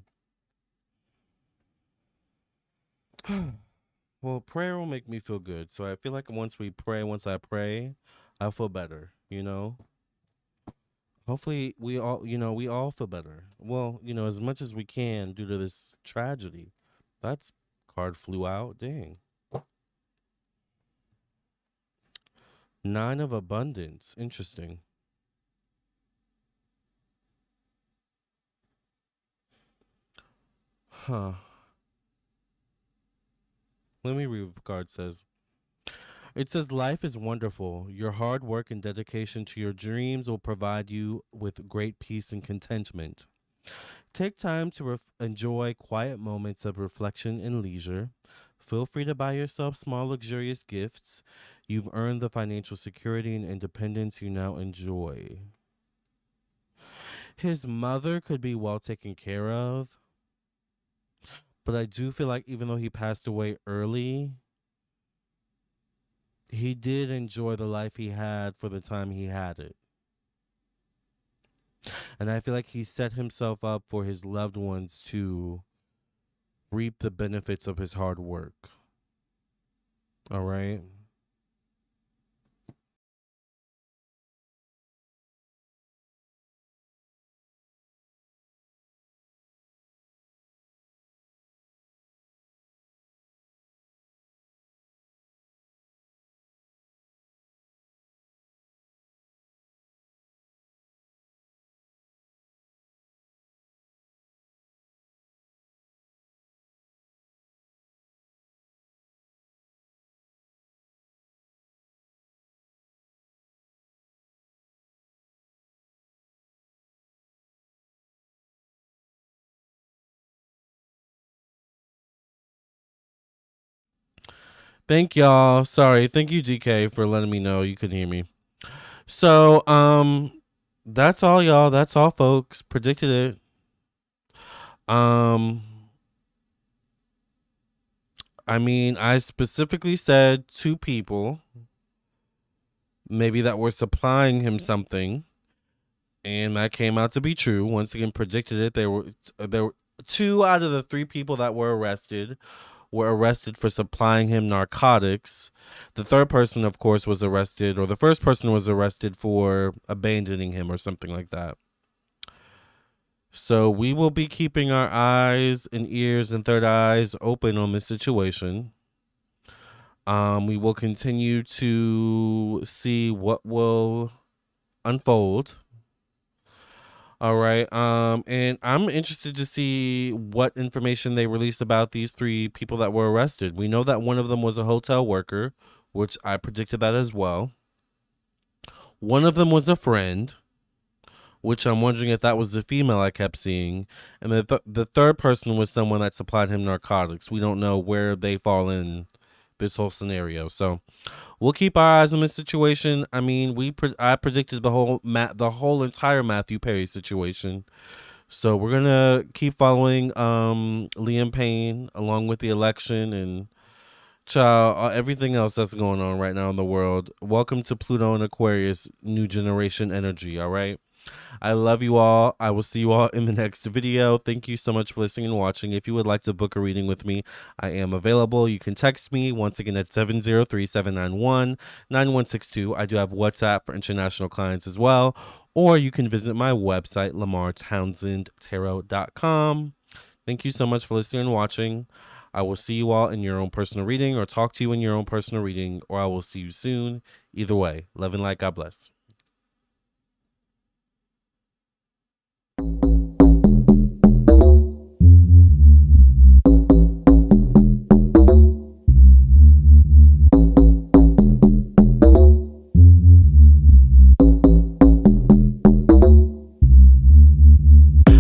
Well, prayer will make me feel good. So I feel like once I pray, I'll feel better, you know? Hopefully we all feel better. Well, as much as we can due to this tragedy. That's card flew out. Dang. 9 of Abundance. Interesting. Huh. Let me read what the card says. It says, life is wonderful. Your hard work and dedication to your dreams will provide you with great peace and contentment. Take time to enjoy quiet moments of reflection and leisure. Feel free to buy yourself small, luxurious gifts. You've earned the financial security and independence you now enjoy. His mother could be well taken care of, but I do feel like even though he passed away early, he did enjoy the life he had for the time he had it. And I feel like he set himself up for his loved ones to reap the benefits of his hard work. All right? Thank y'all. Sorry. Thank you, DK, for letting me know you couldn't hear me. So, that's all, y'all. That's all, folks. Predicted it. I mean, I specifically said 2 people maybe that were supplying him something, and that came out to be true. Once again, predicted it. There were 2 out of the 3 people that were arrested for supplying him narcotics. The third person, of course, was arrested, or the first person was arrested for abandoning him or something like that. So we will be keeping our eyes and ears and third eyes open on this situation. We will continue to see what will unfold. All right. And I'm interested to see what information they released about these 3 people that were arrested. We know that one of them was a hotel worker, which I predicted that as well. One of them was a friend, which I'm wondering if that was the female I kept seeing. And the third person was someone that supplied him narcotics. We don't know where they fall in this whole scenario. So we'll keep our eyes on this situation. I mean, I predicted the whole entire Matthew Perry situation. So we're gonna keep following Liam Payne along with the election and everything else that's going on right now in the world. Welcome to Pluto and Aquarius, new generation energy. All right. I love you all. I will see you all in the next video. Thank you so much for listening and watching. If you would like to book a reading with me, I am available. You can text me once again at 703-791-9162. I do have WhatsApp for international clients as well. Or you can visit my website, LamarrTownsendTarot.com. Thank you so much for listening and watching. I will see you all in your own personal reading, or talk to you in your own personal reading, or I will see you soon. Either way, love and light. God bless.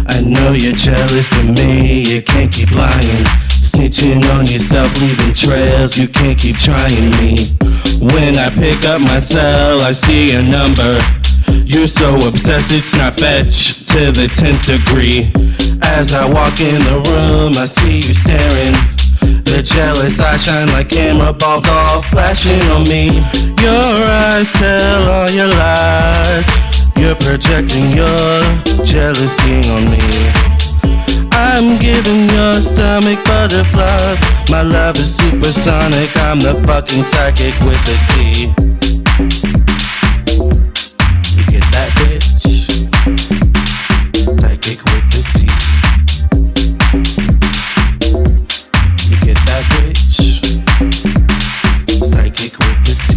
I know you're jealous of me, you can't keep lying. Snitching on yourself, leaving trails, you can't keep trying me. When I pick up my cell, I see a number. You're so obsessed, it's not fetch to the 10th degree. As I walk in the room, I see you staring. The jealous eyes shine like camera bulbs, all flashing on me. Your eyes tell all your lies. You're projecting your jealousy on me. your stomach butterflies. My love is supersonic. I'm the fucking psychic with the T. You get that, bitch? Psychic with the T. You get that, bitch? Psychic with the T.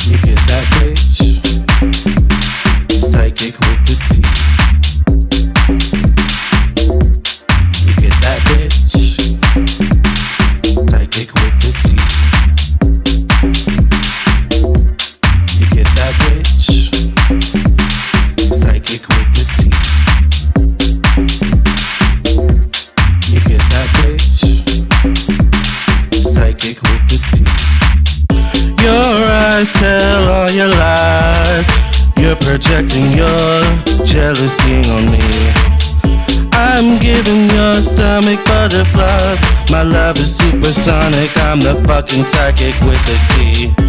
You get that, bitch? Psychic with the T. You get that, bitch? Psychic with the T. You get that, bitch? Psychic with the T. You get that, bitch? Psychic with the T. Your eyes tell all your lies. You're projecting your jealousy on me. I'm giving your stomach butterflies. My love is supersonic. I'm the fucking psychic with the T.